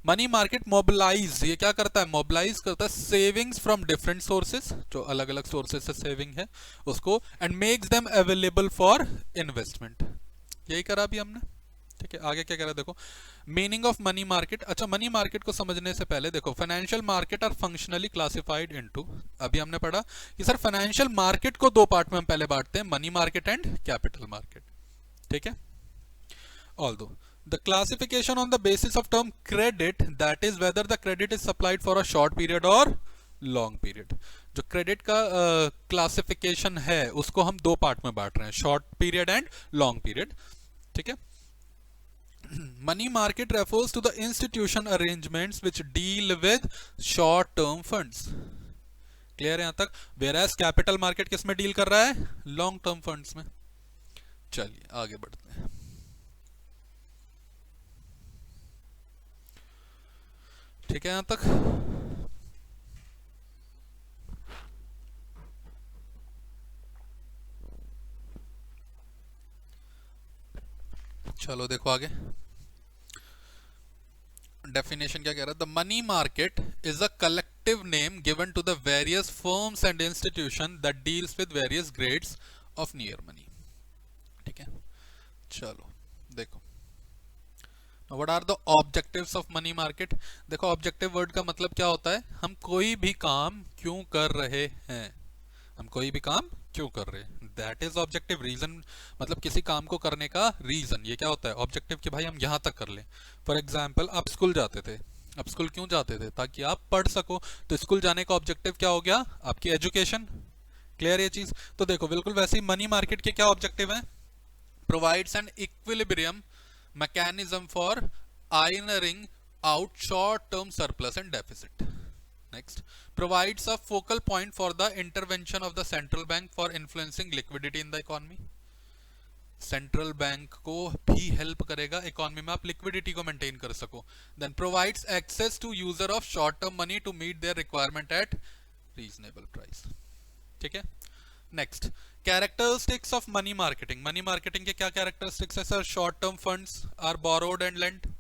Money market mobilise, ये क्या करता है? मोबिलाइज करता है सेविंग्स फ्रॉम डिफरेंट सोर्सेज, जो अलग अलग सोर्सेज से सेविंग है उसको, and makes them available for investment. यही करा अभी हमने। ठीक है, आगे क्या कह रहा है देखो। Meaning of money market. अच्छा, मनी मार्केट को समझने से पहले देखो, financial market are functionally classified into, अभी हमने पढ़ा कि सर फाइनेंशियल मार्केट को 2 पार्ट में हम पहले बांटते हैं, money market and capital market. ठीक है, although the classification on the basis of term credit, that is whether the credit is supplied for a short period और लॉन्ग पीरियड। जो क्रेडिट का क्लासिफिकेशन है उसको हम 2 पार्ट में बांट रहे हैं, short period and long period. ठीक है, money market refers to the institution arrangements which deal with short term funds. Clear है यहां तक? whereas कैपिटल मार्केट किस में डील कर रहा है? लॉन्ग टर्म फंड्स में। चलिए आगे बढ़ते हैं। ठीक है यहां तक? चलो देखो आगे डेफिनेशन क्या कह रहा है? The money market is a collective name given to the various firms and institution that deals with various grades of near money. ठीक है, चलो देखो, what are the objectives of money market? देखो, ऑब्जेक्टिव वर्ड का मतलब क्या होता है? हम कोई भी काम क्यों कर रहे हैं, हम कोई भी काम क्यों कर रहे हैं, दैट इज ऑब्जेक्टिव। रीजन मतलब किसी काम को करने का रीजन, ये क्या होता है? ऑब्जेक्टिव कि भाई हम यहां तक कर लें। फॉर एग्जाम्पल, आप स्कूल जाते थे, आप स्कूल क्यों जाते थे? ताकि आप पढ़ सको। तो स्कूल जाने का ऑब्जेक्टिव क्या हो गया? आपकी एजुकेशन। क्लियर ये चीज? तो देखो बिल्कुल वैसे ही मनी मार्केट के क्या ऑब्जेक्टिव है? Provides an equilibrium mechanism for ironing out short term surplus and deficit. Next, provides a focal point for the intervention of the central bank for influencing liquidity in the economy. Central bank को भी help करेगा economy में आप liquidity को maintain कर सको। Then provides access to user of short term money to meet their requirement at reasonable price. ठीक है, next, characteristics of money marketing. Money marketing के क्या कैरेक्टरिस्टिक्स है sir? Short term funds are borrowed and lent.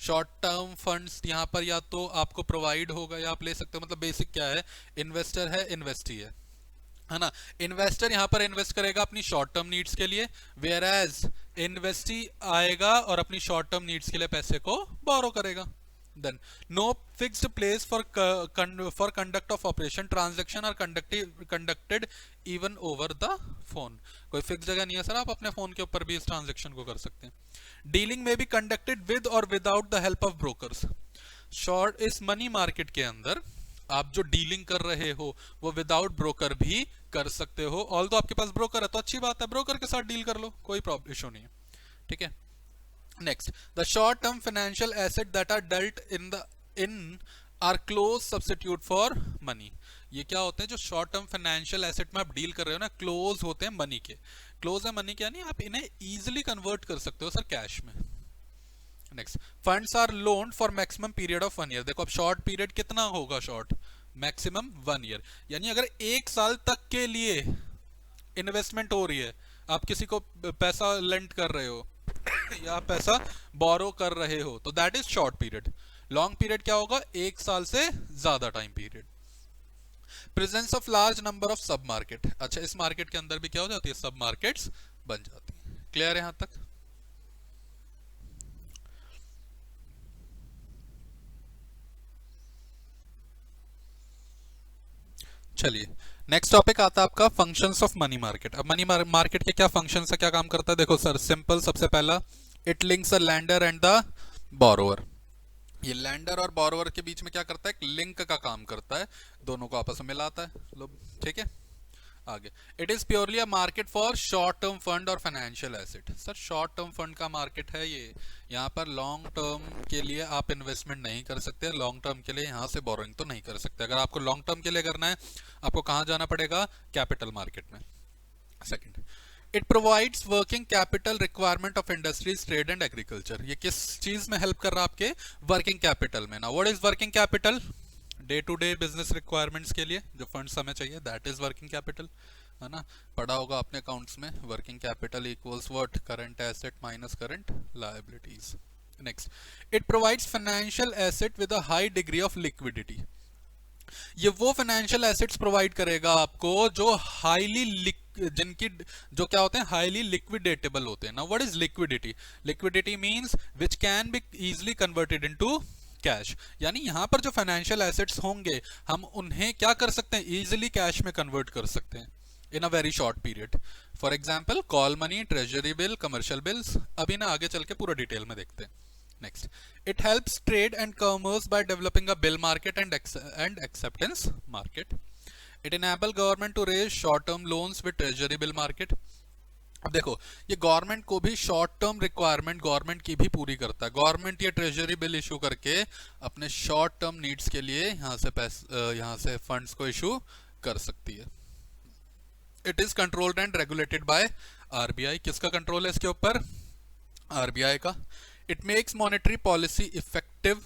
Short term funds यहाँ पर या तो आपको प्रोवाइड होगा या आप ले सकते हो। मतलब बेसिक क्या है? इन्वेस्टर है, इन्वेस्टी है ना? इन्वेस्टर यहाँ पर इन्वेस्ट करेगा अपनी शॉर्ट टर्म नीड्स के लिए, वेयर एज इन्वेस्टी आएगा और अपनी शॉर्ट टर्म नीड्स के लिए पैसे को बोरो करेगा। Then no fixed place for conduct of operation, transaction are conducted even over the phone. कोई फिक्स जगह नहीं है सर, आप अपने फोन के ऊपर भी इस ट्रांजैक्शन को कर सकते हैं। डीलिंग में भी कंडक्टेड विद और without the help of brokers. Short इस मनी मार्केट के अंदर आप जो डीलिंग कर रहे हो वो विदाउट ब्रोकर भी कर सकते हो। ऑल तो आपके पास ब्रोकर है तो अच्छी बात है, ब्रोकर के साथ डील कर लो, कोई प्रॉब्लम इशू नहीं है। ठीक है, next, the short term financial asset that are dealt in are close substitute for money. ये क्या होते हैं? जो शॉर्ट टर्म फाइनेंशियल एसेट में आप डील कर रहे हो ना, क्लोज होते हैं मनी के। क्लोज है मनी क्या नहीं, आप इन्हें इजीली कन्वर्ट कर सकते हो सर कैश में। Next, funds are loaned for maximum period of 1 year. देखो अब शॉर्ट पीरियड कितना होगा? शॉर्ट मैक्सिमम 1 ईयर, यानी अगर 1 साल तक के लिए इन्वेस्टमेंट हो रही है, आप किसी को पैसा लेंड कर रहे हो या आप पैसा बोरो कर रहे हो, तो that is short period. Long period क्या होगा, एक साल से ज्यादा time period. Presence of large number of सब मार्केट, अच्छा इस मार्केट के अंदर भी क्या हो जाती है, सब मार्केट्स बन जाती है। क्लियर है यहां तक? चलिए नेक्स्ट टॉपिक आता है आपका फंक्शंस ऑफ मनी मार्केट। अब मनी मार्केट के क्या फंक्शंस है, क्या काम करता है, देखो सर सिंपल, सबसे पहला it links a lander and the borrower. ये लैंडर और बोरोवर के बीच में क्या करता है, एक लिंक का काम करता है, दोनों को आपस में मिलाता है। लो ठीक है, आगे it is purely a market for short term fund और financial asset. Sir short term fund का मार्केट है ये, यहाँ पर लॉन्ग टर्म के लिए आप इन्वेस्टमेंट नहीं कर सकते, लॉन्ग टर्म के लिए यहाँ से बोरोइंग तो नहीं कर सकते। अगर आपको लॉन्ग टर्म के लिए करना है आपको कहाँ जाना पड़ेगा, कैपिटल मार्केट में। Second, it provides working capital requirement of industries, trade and agriculture. ये किस चीज में हेल्प कर रहा है, आपके वर्किंग कैपिटल में ना। What is working capital, day to day business requirements के लिए जो फंड्स हमें चाहिए, दैट इज वर्किंग कैपिटल, है ना। पढ़ा होगा आपने अकाउंट्स में, working capital equals what, current asset minus current liabilities. Next, it provides financial asset with a high degree of liquidity. ये वो फाइनेंशियल एसेट्स प्रोवाइड करेगा आपको जो हाईली, जिनकी जो क्या होते हैं, हाईली लिक्विडेटेबल होते हैं ना। What is liquidity, liquidity means which can be easily converted into cash. यानी यहां पर जो फाइनेंशियल एसेट्स होंगे हम उन्हें क्या कर सकते हैं, इजीली कैश में कन्वर्ट कर सकते हैं in a very short period. For example call money, treasury bill, commercial bills. अभी ना आगे चल के पूरा डिटेल में देखते हैं। Next, it helps trade and commerce by developing a bill market and acceptance market. It enable government to raise short-term loans with treasury bill market. अब देखो ये गवर्नमेंट को भी शॉर्ट टर्म रिक्वायरमेंट गवर्नमेंट की भी पूरी करता है। गवर्नमेंट ये ट्रेजरी बिल इशू करके अपने शॉर्ट टर्म नीड्स के लिए यहाँ से फंड्स को इशू कर सकती है। It is controlled and regulated by RBI. किसका कंट्रोल है इसके ऊपर, आरबीआई का। It makes monetary policy effective.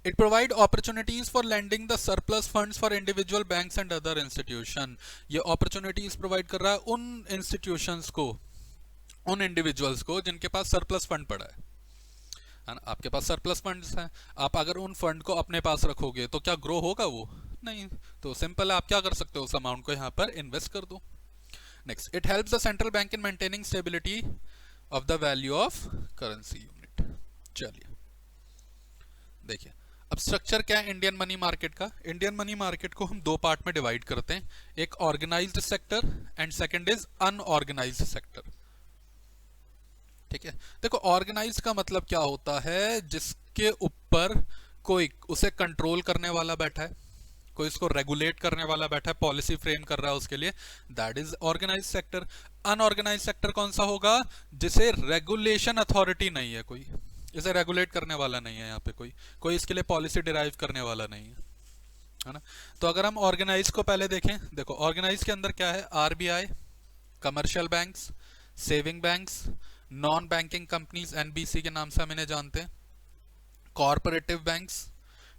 It provide opportunities for lending the surplus funds for individual banks and other institution. ये opportunities provide कर रहा है उन institutions को, उन individuals को जिनके पास surplus fund पड़ा है ना। आपके पास surplus funds हैं, आप अगर उन fund को अपने पास रखोगे तो क्या grow होगा वो, नहीं। तो सिंपल है, आप क्या कर सकते हो, उस अमाउंट को यहाँ पर इन्वेस्ट कर दो। Next, it helps the central bank in maintaining stability of the value of currency. चलिए देखिए अब स्ट्रक्चर क्या है इंडियन मनी मार्केट का। इंडियन मनी मार्केट को हम दो पार्ट में डिवाइड करते हैं, एक organised sector and second is unorganised sector. ठीक है, देखो ऑर्गेनाइज्ड का मतलब क्या होता है, जिसके ऊपर कोई उसे कंट्रोल करने वाला बैठा है, कोई इसको रेगुलेट करने वाला बैठा है, पॉलिसी फ्रेम कर रहा है उसके लिए, that is organised sector. Unorganised sector कौन सा होगा, जिसे रेगुलेशन अथॉरिटी नहीं है, कोई इसे रेगुलेट करने वाला नहीं है, यहाँ पे कोई इसके लिए पॉलिसी डिराइव करने वाला नहीं है ना। तो अगर हम ऑर्गेनाइज को पहले देखें, देखो ऑर्गेनाइज के अंदर क्या है, RBI, commercial banks, saving banks, non banking companies NBC के नाम से हम इन्हें जानते हैं, कॉर्पोरेटिव बैंक्स।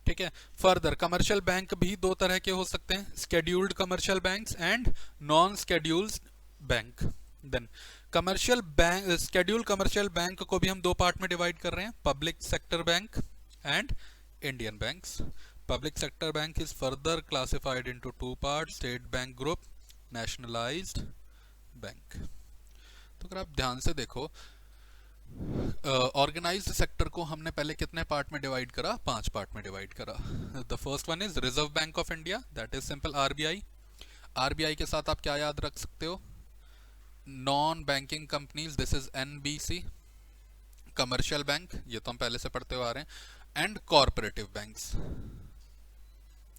ठीक है, फर्दर कमर्शियल बैंक भी दो तरह के हो सकते हैं, scheduled commercial banks and non scheduled bank. Then commercial bank, scheduled commercial bank को भी हम दो पार्ट में डिवाइड कर रहे हैं, public sector bank and Indian banks. Public sector bank is further classified into two part, state bank group, nationalised bank. तो अगर आप ध्यान से देखो ऑर्गेनाइज्ड सेक्टर को हमने पहले कितने पार्ट में डिवाइड करा, 5 पार्ट में डिवाइड करा। The first one is reserve bank of India, that is simple RBI. RBI के साथ आप क्या याद रख सकते हो, non banking companies, this is NBC. Commercial bank, ये तो हम पहले से पढ़ते हुए आ रहे हैं, एंड कॉर्पोरेटिव बैंक्स।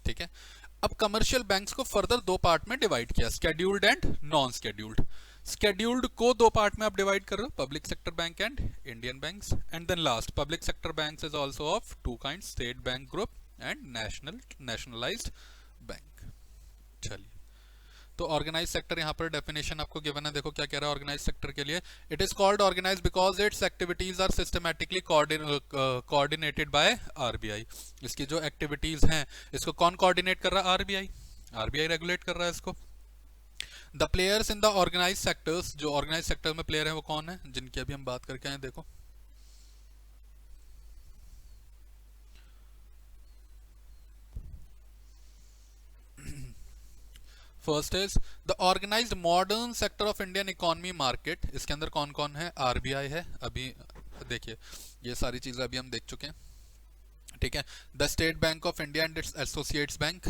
ठीक है, अब कमर्शियल बैंक्स को फर्दर दो पार्ट में डिवाइड किया, scheduled and non scheduled. Scheduled को दो पार्ट में आप डिवाइड कर रहे हो, public sector bank and Indian banks. And then last, public sector banks is also of two kind, state bank group and nationalised bank. चलिए, तो ऑर्गेनाइज सेक्टर यहाँ पर डेफिनेशन आपको गिवन है, देखो क्या कह रहा है ऑर्गेनाइज सेक्टर के लिए, it is called organise because its activities are systematically coordinated by RBI. इसकी जो एक्टिविटीज हैं इसको कौन कोऑर्डिनेट कर रहा है, आरबीआई। आरबीआई रेगुलेट कर रहा है इसको। The players in the organise sectors, जो ऑर्गेनाइज सेक्टर में प्लेयर है वो कौन है, जिनकी अभी हम बात करके आए, देखो first is the organised modern sector of Indian economy market, इसके अंदर कौन कौन है, आरबीआई है, अभी देखिए ये सारी चीजें अभी हम देख चुके हैं, ठीक है। The State Bank of India and its associates bank,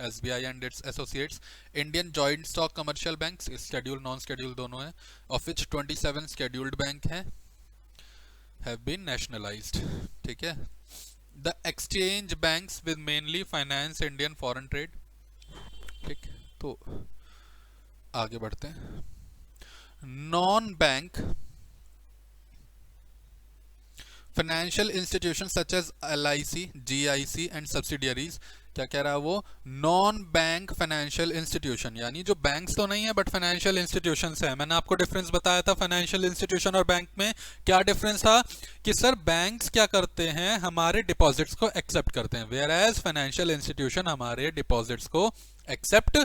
SBI and its associates, Indian joint stock commercial banks, schedule non schedule दोनों है, ऑफ विच 27 शेड्यूल्ड बैंक है, हैव बीन नेशनलाइज्ड, ठीक है। The exchange banks with mainly finance Indian foreign trade, ठीक। तो आगे बढ़ते हैं। Non bank financial institution such as LIC, GIC and subsidiaries, क्या कह रहा है वो, नॉन बैंक फाइनेंशियल इंस्टीट्यूशन, यानी जो बैंक्स तो नहीं है बट फाइनेंशियल इंस्टीट्यूशंस है। मैंने आपको डिफरेंस बताया था फाइनेंशियल इंस्टीट्यूशन और बैंक में, क्या डिफरेंस था कि सर बैंक्स क्या करते हैं, हमारे डिपॉजिट्स को एक्सेप्ट करते हैं, वेयर एज फाइनेंशियल इंस्टीट्यूशन हमारे डिपॉजिट्स को एक्सेप्ट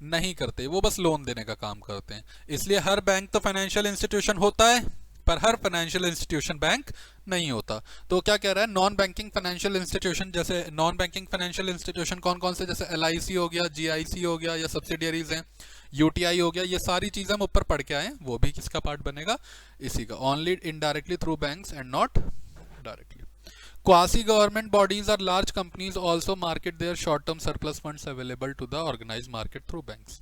नहीं करते, वो बस लोन देने का काम करते हैं। इसलिए हर बैंक तो फाइनेंशियल इंस्टीट्यूशन होता है पर हर फाइनेंशियल इंस्टीट्यूशन बैंक नहीं होता। तो क्या कह रहा है, नॉन बैंकिंग फाइनेंशियल इंस्टीट्यूशन, जैसे नॉन बैंकिंग फाइनेंशियल इंस्टीट्यूशन कौन कौन से, जैसे LIC हो गया, GIC हो गया, या सब्सिडियरीज हैं, UTI हो गया, ये सारी चीजें हम ऊपर पढ़ के आए, वो भी किसका पार्ट बनेगा, इसी का, only indirectly through banks and not directly. Quasi government bodies or large companies also market their short term surplus funds available to the organized market through banks,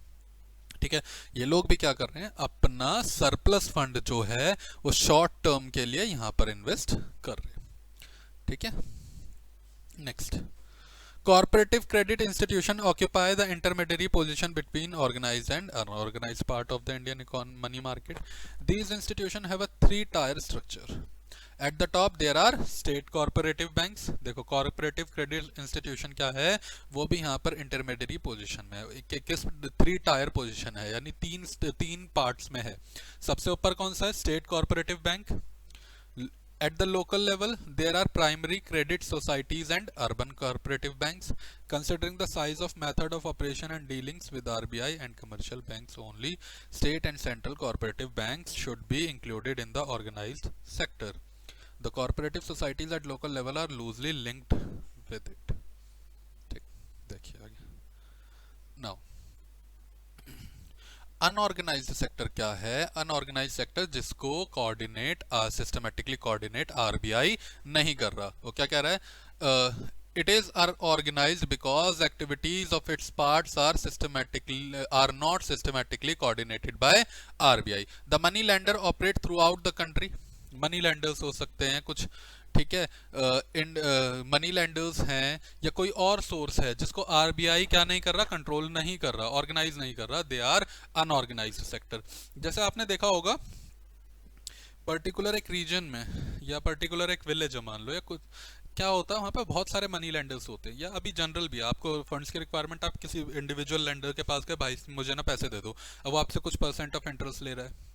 ठीक है। ये लोग भी क्या कर रहे हैं, अपना सरप्लस फंड जो है वो शॉर्ट टर्म के लिए यहां पर इन्वेस्ट कर रहे हैं, ठीक है। Next, cooperative credit institution occupy the intermediary position between organized and unorganized part of the Indian money market. These institutions have a 3-tier structure. At the top there are state corporative banks, देखो corporative credit institution क्या है, वो भी यहाँ पर intermediary position में है, किस 3 टायर पोजीशन है, यानी तीन पार्ट्स में है। सबसे ऊपर कौन सा है, state corporative bank. At the local level, there are primary credit societies and urban cooperative banks. Considering the size of method of operation and dealings with RBI and commercial banks only, state and central cooperative banks should be included in the organized sector. The cooperative societies at local level are loosely linked with it. ठीक, देखिए आगे। Now, unorganised sector क्या है, unorganised sector जिसको coordinate systematically coordinate RBI नहीं कर रहा, वो क्या कह रहा है, it is organized because activities of its parts are not systematically coordinated by RBI. The money lender operate throughout the country. Money landers हो सकते हैं कुछ, ठीक है, मनी लैंडर्स हैं या कोई और सोर्स है जिसको आरबीआई क्या नहीं कर रहा, कंट्रोल नहीं कर रहा, ऑर्गेनाइज नहीं कर रहा, दे आर अनऑर्गेनाइज्ड सेक्टर। जैसे आपने देखा होगा पर्टिकुलर एक रीजन में या पर्टिकुलर एक विलेज मान लो या कुछ, क्या होता है वहाँ पे बहुत सारे मनी लैंडर्स होते हैं, या अभी जनरल भी आपको फंड्स की रिक्वायरमेंट, आप किसी इंडिविजुअल लैंडर के पास गए, भाई मुझे ना पैसे दे दो, अब वो आपसे कुछ % ऑफ इंटरेस्ट ले रहा है,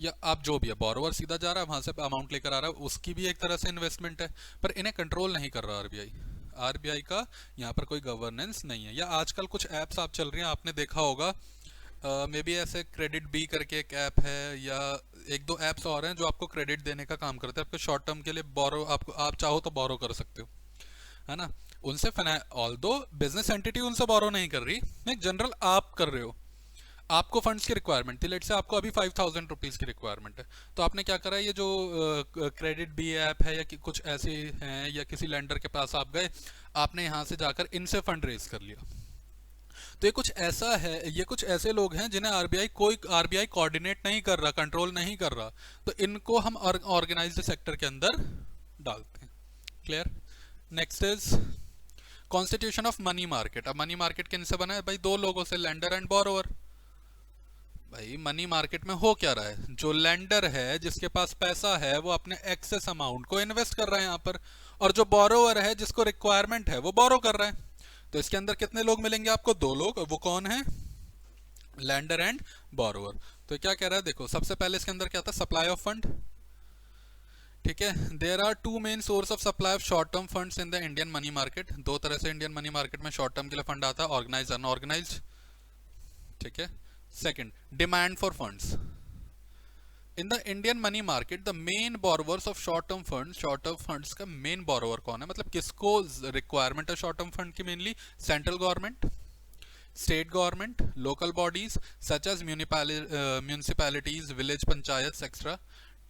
या आप जो भी है बोरोवर सीधा जा रहा है वहां से अमाउंट लेकर आ रहा है, उसकी भी एक तरह से इन्वेस्टमेंट है, पर इन्हें कंट्रोल नहीं कर रहा आरबीआई। आरबीआई का यहाँ पर कोई गवर्नेंस नहीं है। या आजकल कुछ ऐप्स आप चल रही हैं, आपने देखा होगा मे बी ऐसे क्रेडिट बी करके एक ऐप है, या 1-2 ऐप्स और हैं जो आपको क्रेडिट देने का काम करते हैं, आपके शॉर्ट टर्म के लिए बोरो, आप चाहो तो बोरो कर सकते हो, है ना, उनसे ऑल्दो बिजनेस एंटिटी उनसे बोरो नहीं कर रही, एक जनरल आप कर रहे हो, आपको फंड्स की रिक्वायरमेंट थी, लेट से आपको अभी 5,000 रुपीज की रिक्वायरमेंट है, तो आपने क्या करा, ये जो क्रेडिट बी ऐप है या कुछ ऐसे हैं, या किसी लेंडर के पास आप गए, आपने यहां से जाकर इनसे फंड रेज कर लिया। तो ये कुछ ऐसा है, ये कुछ ऐसे लोग हैं जिन्हें आरबीआई कोऑर्डिनेट नहीं कर रहा, कंट्रोल नहीं कर रहा, तो इनको हम ऑर्गेनाइज्ड सेक्टर के अंदर डालते हैं। Clear. Next is constitution of money market. अब मनी मार्केट किनसे बना है भाई, 2 लोगों से, लेंडर एंड बोरोवर। भाई मनी मार्केट में हो क्या रहा है, जो लेंडर है जिसके पास पैसा है वो अपने एक्सेस अमाउंट को इन्वेस्ट कर रहा है यहाँ पर, और जो बोरोवर है जिसको रिक्वायरमेंट है वो बोरो कर रहा है। तो इसके अंदर कितने लोग मिलेंगे आपको, 2 लोग, वो कौन है, लेंडर एंड बोरोवर। तो क्या कह रहा है, देखो सबसे पहले इसके अंदर क्या था, सप्लाई ऑफ फंड, ठीक है। There are 2 main source of supply of short term funds in the Indian money market. 2 तरह से इंडियन मनी मार्केट में शॉर्ट टर्म के लिए फंड आता है, ऑर्गेनाइज, अनऑर्गेनाइज, ठीक है। Second, demand for funds in the Indian money market. The main borrowers of short term funds का मेन बोरोवर कौन है, मतलब किसको रिक्वायरमेंट है शॉर्ट टर्म फंड की? Mainly central government, state government, local bodies such as municipalities, village panchayat etcetera,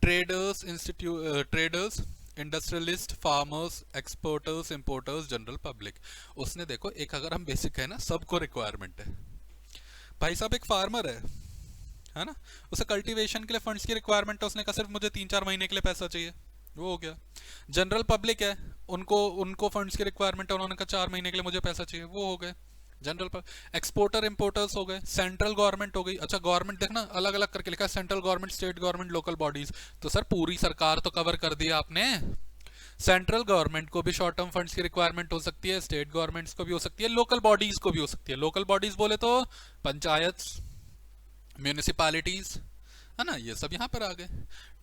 traders, industrialist, farmers, exporters, importers, general public. उसने देखो एक अगर हम बेसिक है ना, सबको रिक्वायरमेंट है। भाई साहब एक फार्मर है ना, उसे कल्टीवेशन के लिए फंड्स की रिक्वायरमेंट है, उसने कहा सिर्फ मुझे 3-4 महीने के लिए पैसा चाहिए, वो हो गया। जनरल पब्लिक है, उनको उनको फंड्स की रिक्वायरमेंट है, उन्होंने कहा 4 महीने के लिए मुझे पैसा चाहिए, वो हो गए जनरल पर। एक्सपोर्टर इंपोर्टर्स हो गए, सेंट्रल गवर्नमेंट हो गई। अच्छा गवर्नमेंट देखना अलग अलग करके लिखा है, central government, state government, local bodies. तो सर पूरी सरकार तो कवर कर दिया आपने। सेंट्रल गवर्नमेंट को भी शॉर्ट टर्म फंड्स की रिक्वायरमेंट हो सकती है, स्टेट गवर्नमेंट्स को भी हो सकती है, लोकल बॉडीज को भी हो सकती है। लोकल बॉडीज बोले तो पंचायत, म्यूनिसिपैलिटीज, है ना, ये सब यहां पर आ गए।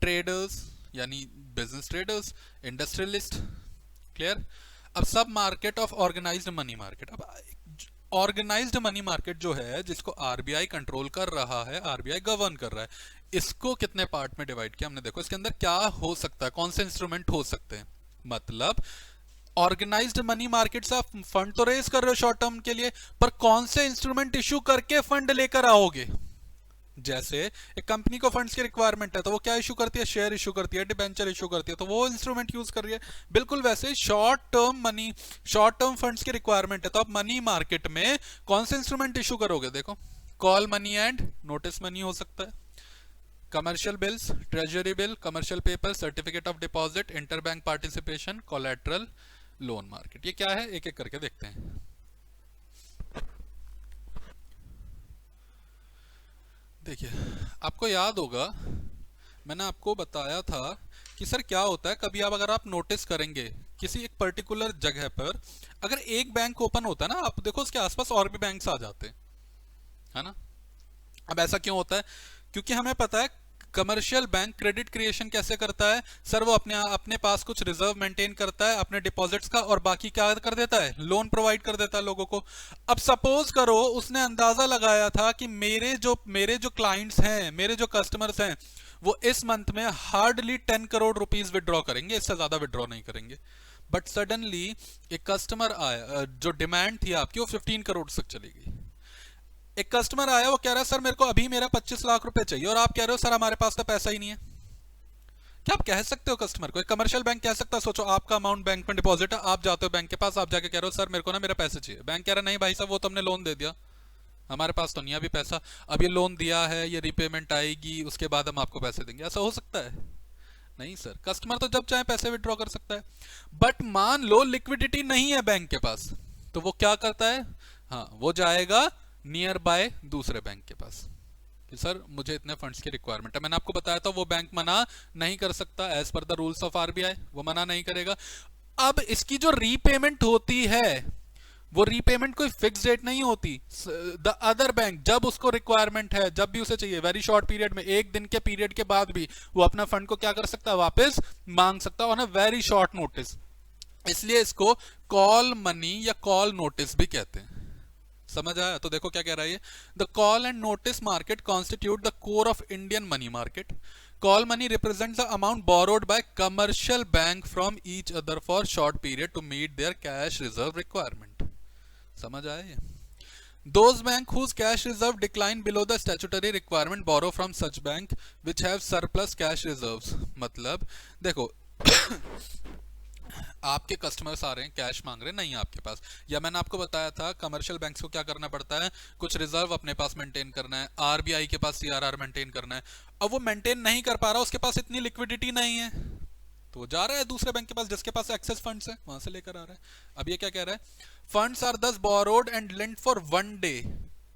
ट्रेडर्स यानी बिजनेस ट्रेडर्स, इंडस्ट्रियलिस्ट, क्लियर। अब सब market of organised money market. अब ऑर्गेनाइज्ड मनी मार्केट जो है, जिसको आरबीआई कंट्रोल कर रहा है, आरबीआई गवर्न कर रहा है, इसको कितने पार्ट में डिवाइड किया हमने? देखो इसके अंदर क्या हो सकता है, कौन से इंस्ट्रूमेंट हो सकते हैं। मतलब ऑर्गेनाइज्ड मनी मार्केट से आप फंड तो रेज कर रहे हो शॉर्ट टर्म के लिए, पर कौन से इंस्ट्रूमेंट इश्यू करके फंड लेकर आओगे? जैसे एक कंपनी को फंड्स की रिक्वायरमेंट है तो वो क्या इशू करती है? शेयर इशू करती है, डिबेंचर इशू करती है, तो वो इंस्ट्रूमेंट यूज कर रही है। बिल्कुल वैसे शॉर्ट टर्म फंड्स की रिक्वायरमेंट है तो आप मनी मार्केट में कौन से इंस्ट्रूमेंट इशू करोगे? देखो call money and notice money हो सकता है, commercial bills, treasury bill, commercial paper, certificate of deposit, interbank participation, collateral, loan market. ये क्या है, एक एक करके देखते हैं। देखिए आपको याद होगा मैंने आपको बताया था कि सर क्या होता है, कभी आप अगर आप नोटिस करेंगे किसी एक पर्टिकुलर जगह पर अगर एक बैंक ओपन होता है ना, आप देखो उसके आसपास और भी बैंक्स आ जाते हैं, है ना। अब ऐसा क्यों होता है? क्योंकि हमें पता है कमर्शियल बैंक क्रेडिट क्रिएशन कैसे करता है सर, वो अपने अपने पास कुछ रिजर्व मेंटेन करता है अपने डिपॉजिट्स का, और बाकी क्या कर देता है? लोन प्रोवाइड कर देता है लोगों को। अब सपोज करो उसने अंदाजा लगाया था कि मेरे जो क्लाइंट्स हैं, मेरे जो कस्टमर्स हैं, वो इस मंथ में हार्डली 10 करोड़ रुपीस विड्रॉ करेंगे, इससे ज्यादा विड्रॉ नहीं करेंगे। बट सडनली एक कस्टमर आया, जो डिमांड थी आपकी वो 15 करोड़ तक चली गई। एक कस्टमर आया, वो कह रहा है सर मेरे को अभी मेरा 25 लाख रुपए चाहिए, और आप कह रहे हो सर हमारे पास तो पैसा ही नहीं है। क्या आप कह सकते हो कस्टमर को? एक कमर्शियल बैंक कह सकता है, सोचो आपका अमाउंट बैंक में डिपॉजिट है, आप जाते हो बैंक के पास, आप जाके कह रहे हो सर मेरे को ना मेरा पैसे चाहिए। बैंक कह रहा है नहीं भाई साहब वो तो हमने लोन दे दिया, हमारे पास तो नहीं अभी पैसा, अब ये लोन दिया है, ये रिपेमेंट आएगी, उसके बाद हम आपको पैसे देंगे। ऐसा हो सकता है? नहीं सर, कस्टमर तो जब चाहे पैसे विड्रॉ कर सकता है। बट मान लो लिक्विडिटी नहीं है बैंक के पास, तो वो क्या करता है? हाँ, वो जाएगा नियर बाय दूसरे बैंक के पास कि सर मुझे इतने फंड्स की रिक्वायरमेंट है। मैंने आपको बताया था वो बैंक मना नहीं कर सकता, as per the rules of RBI वो मना नहीं करेगा। अब इसकी जो रीपेमेंट होती है, वो रीपेमेंट कोई फिक्स डेट नहीं होती। द अदर बैंक जब उसको रिक्वायरमेंट है, जब भी उसे चाहिए, वेरी शॉर्ट पीरियड में, एक दिन के पीरियड के बाद भी वो अपना फंड को क्या कर सकता है? वापस मांग सकता है on a very short notice. इसलिए इसको कॉल मनी या कॉल नोटिस भी कहते हैं। समझ आया? तो देखो क्या कह रहा है ये, the call and notice market constitute the core of Indian money market. Call money represents the amount borrowed by commercial bank from each other for short period to meet their cash reserve requirement. समझ आया ये? Those bank whose cash reserve decline below the statutory requirement borrow from such bank which have surplus cash reserves। मतलब देखो आपके customers आ रहे हैं, cash मांग रहे हैं, नहीं आपके पास, या मैंने आपको बताया था कमर्शियल बैंक्स को क्या करना पड़ता है, कुछ रिजर्व अपने पास मेंटेन करना है, आरबीआई के पास सीआरआर मेंटेन करना है। अब वो मेंटेन नहीं कर पा रहा, उसके पास इतनी लिक्विडिटी नहीं है, तो वो जा रहा है दूसरे बैंक के पास जिसके पास एक्सेस फंड्स है, वहां से लेकर आ रहा है। अब ये क्या कह रहा है, funds are thus borrowed and lent for 1 day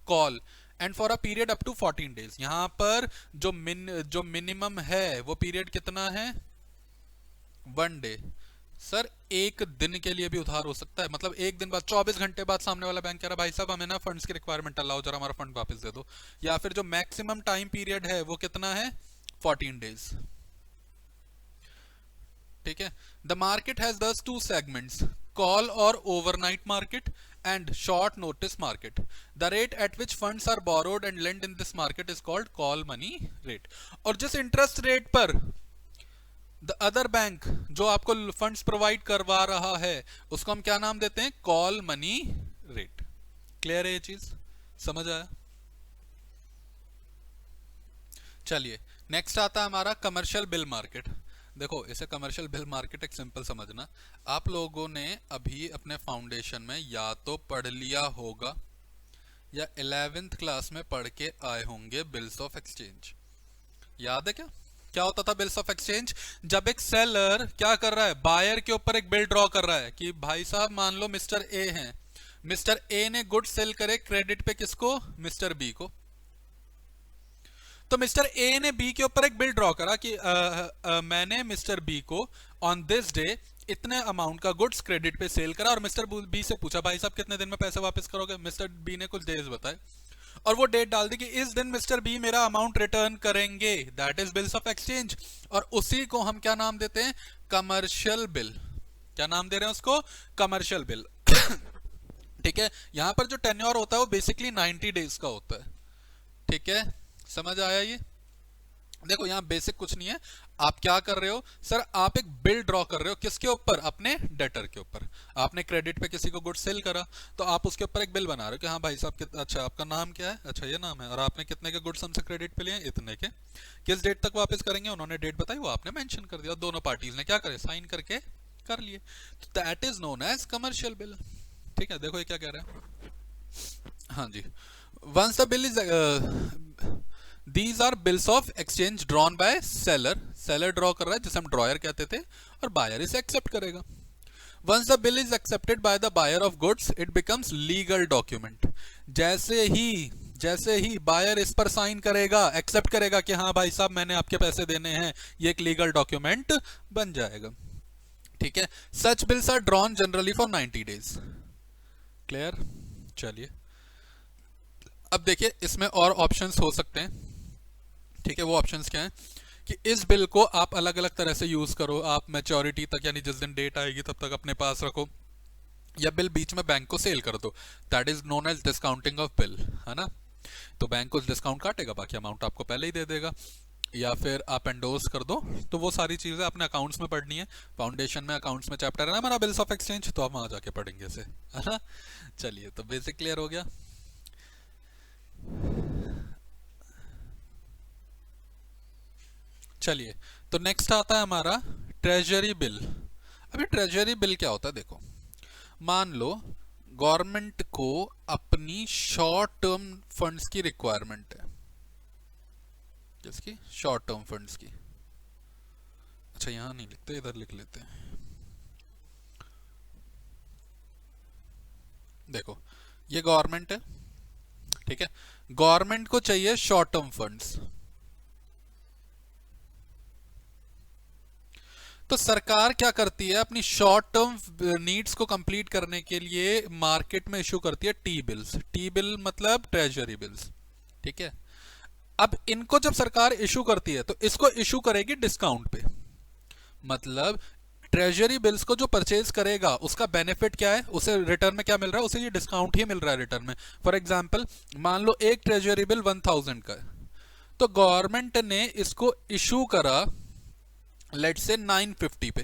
call and for a period up to 14 days. यहां पर जो मिनिमम है वो पीरियड कितना है? 1 डे। सर एक दिन के लिए भी उधार हो सकता है, मतलब एक दिन बाद, 24 घंटे बाद सामने वाला बैंक कह रहा है भाई साहब हमें ना फंड्स की रिक्वायरमेंट अलाउ, जरा हमारा फंड वापस दे दो। या फिर जो मैक्सिमम टाइम पीरियड है वो कितना है? 14 डेज। ठीक है। द मार्केट हैज दस 2 सेगमेंट्स, कॉल और overnight market and short notice market. The rate at which funds are borrowed and lent in this market is called call money rate. और जिस इंटरेस्ट रेट पर the other bank जो आपको funds provide करवा रहा है उसको हम क्या नाम देते हैं? Call money rate. क्लियर है ये चीज? समझ आया? चलिए नेक्स्ट आता है हमारा कमर्शियल बिल मार्केट. देखो इसे कमर्शियल बिल मार्केट एक सिंपल समझना. आप लोगों ने अभी अपने फाउंडेशन में या तो पढ़ लिया होगा या 11th क्लास में पढ़ के आए होंगे बिल्स ऑफ एक्सचेंज. याद है क्या? क्या होता था बिल्स ऑफ एक्सचेंज? जब एक सेलर क्या कर रहा है, बायर के ऊपर एक बिल ड्रॉ कर रहा है कि भाई साहब मान लो मिस्टर ए हैं, मिस्टर ए ने गुड सेल करे क्रेडिट पे किसको? मिस्टर बी को. तो मिस्टर ए ने बी के ऊपर एक बिल ड्रॉ करा कि मैंने मिस्टर बी को ऑन दिस डे इतने अमाउंट का गुड्स क्रेडिट पे सेल करा, और मिस्टर बी से पूछा भाई साहब कितने दिन में पैसे वापस करोगे? मिस्टर बी ने कुछ डेज बताए और वो डेट डाल दी कि इस दिन मिस्टर बी मेरा अमाउंट रिटर्न करेंगे. That is bills of exchange. और उसी को हम क्या नाम देते हैं? Commercial bill. क्या नाम दे रहे हैं उसको? Commercial bill. ठीक है. यहां पर जो टेन्योर होता है वो बेसिकली 90 डेज का होता है. ठीक है, समझ आया ये? देखो यहां बेसिक कुछ नहीं है. आप क्या कर रहे हो सर? आप एक बिल ड्रॉ कर रहे हो किसके ऊपर? अपने डेटर के ऊपर. आपने क्रेडिट पे किसी को गुड सेल करा तो आप उसके ऊपर एक बिल बना रहे हो कि हाँ भाई साहब अच्छा आपका नाम क्या है? अच्छा ये नाम है. और आपने कितने के गुड्स हमसे क्रेडिट पे लिए? इतने के. किस डेट तक वापस करेंगे? उन्होंने डेट बताई, वो आपने मेंशन कर दिया. दोनों पार्टीज ने क्या करे? साइन करके कर लिए. तो that is known as commercial bill. ठीक है, देखो ये क्या कह रहे हैं. हाँ जी. Once the bill is These are bills of exchange drawn by seller. Seller draw कर रहा है जिसे हम ड्रॉयर कहते थे, और buyer इसे accept करेगा. Once the bill is accepted by the buyer of goods, it becomes legal document. जैसे ही buyer इस पर साइन करेगा, एक्सेप्ट करेगा कि हाँ भाई साहब मैंने आपके पैसे देने हैं, ये एक लीगल डॉक्यूमेंट बन जाएगा. ठीक है. Such bills are drawn generally for 90 days. Clear? चलिए अब देखिए इसमें और ऑप्शंस हो सकते हैं. ठीक है, वो ऑप्शंस क्या हैं कि इस बिल को आप अलग अलग तरह से यूज करो. आप मैच्योरिटी तक यानी जिस दिन डेट आएगी तब तक अपने पास रखो, या बिल बीच में बैंक को सेल कर दो. That is known as discounting of bill, है ना. तो बैंक कुछ डिस्काउंट काटेगा, बाकी अमाउंट आपको पहले ही दे देगा. या फिर आप एंडोर्स कर दो. तो वो सारी चीजें अपने अकाउंट्स में पढ़नी है. फाउंडेशन में अकाउंट्स में चैप्टर है ना हमारा बिल्स ऑफ एक्सचेंज, तो हम वहां जाके पढ़ेंगे इसे, है ना. चलिए तो बेसिक क्लियर हो गया. चलिए तो नेक्स्ट आता है हमारा ट्रेजरी बिल. अभी ट्रेजरी बिल क्या होता है? देखो मान लो गवर्नमेंट को अपनी शॉर्ट टर्म फंड्स की रिक्वायरमेंट है. किसकी? शॉर्ट टर्म फंड्स की. अच्छा यहां नहीं लिखते, इधर लिख लेते हैं. देखो ये गवर्नमेंट है. ठीक है, गवर्नमेंट को चाहिए शॉर्ट टर्म फंड्स. तो सरकार क्या करती है? अपनी शॉर्ट टर्म नीड्स को कंप्लीट करने के लिए मार्केट में इशू करती है टी बिल्स. टी बिल मतलब ट्रेजरी बिल्स. ठीक है. अब इनको जब सरकार इशू करती है तो इसको इशू करेगी डिस्काउंट पे. मतलब ट्रेजरी बिल्स को जो परचेज करेगा उसका बेनिफिट क्या है? उसे रिटर्न में क्या मिल रहा है? उसे ये डिस्काउंट ही मिल रहा है रिटर्न में. फॉर एग्जाम्पल मान लो एक ट्रेजरी बिल 1000 का है, तो गवर्नमेंट ने इसको इशू करा लेट से 950 पे,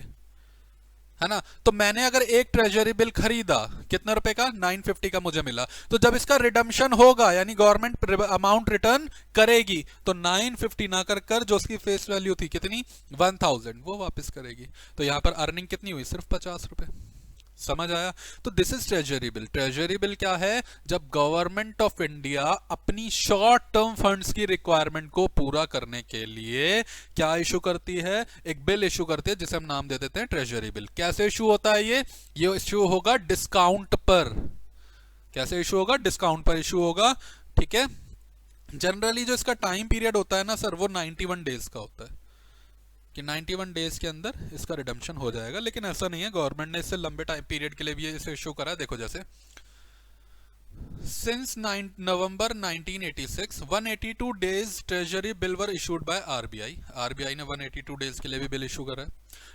है ना. तो मैंने अगर एक ट्रेजरी बिल खरीदा कितने रुपए का? 950 का मुझे मिला. तो जब इसका रिडम्पशन होगा यानी गवर्नमेंट अमाउंट रिटर्न करेगी तो 950 ना कर जो उसकी फेस वैल्यू थी कितनी? 1000, वो वापस करेगी. तो यहां पर अर्निंग कितनी हुई? सिर्फ 50 रुपए. समझ आया? तो this is treasury bill. Treasury bill क्या है? जब गवर्नमेंट ऑफ इंडिया अपनी शॉर्ट टर्म फंड्स की रिक्वायरमेंट को पूरा करने के लिए क्या इशू करती है? एक बिल इशू करती है जिसे हम नाम दे देते हैं ट्रेजरी बिल. कैसे इशू होता है ये इशू होगा डिस्काउंट पर. कैसे इशू होगा? डिस्काउंट पर इशू होगा. ठीक है. जनरली जो इसका टाइम पीरियड होता है ना सर, वो 91 डेज का होता है कि 91 डेज के अंदर इसका रिडम्पशन हो जाएगा. लेकिन ऐसा नहीं है, गवर्नमेंट ने इससे लंबे टाइम पीरियड के लिए भी इसे इशू करा. देखो जैसे Since November 1986, 182 days Treasury bill were issued by RBI. RBI ने 182 days के लिए भी बिल इशू करा है.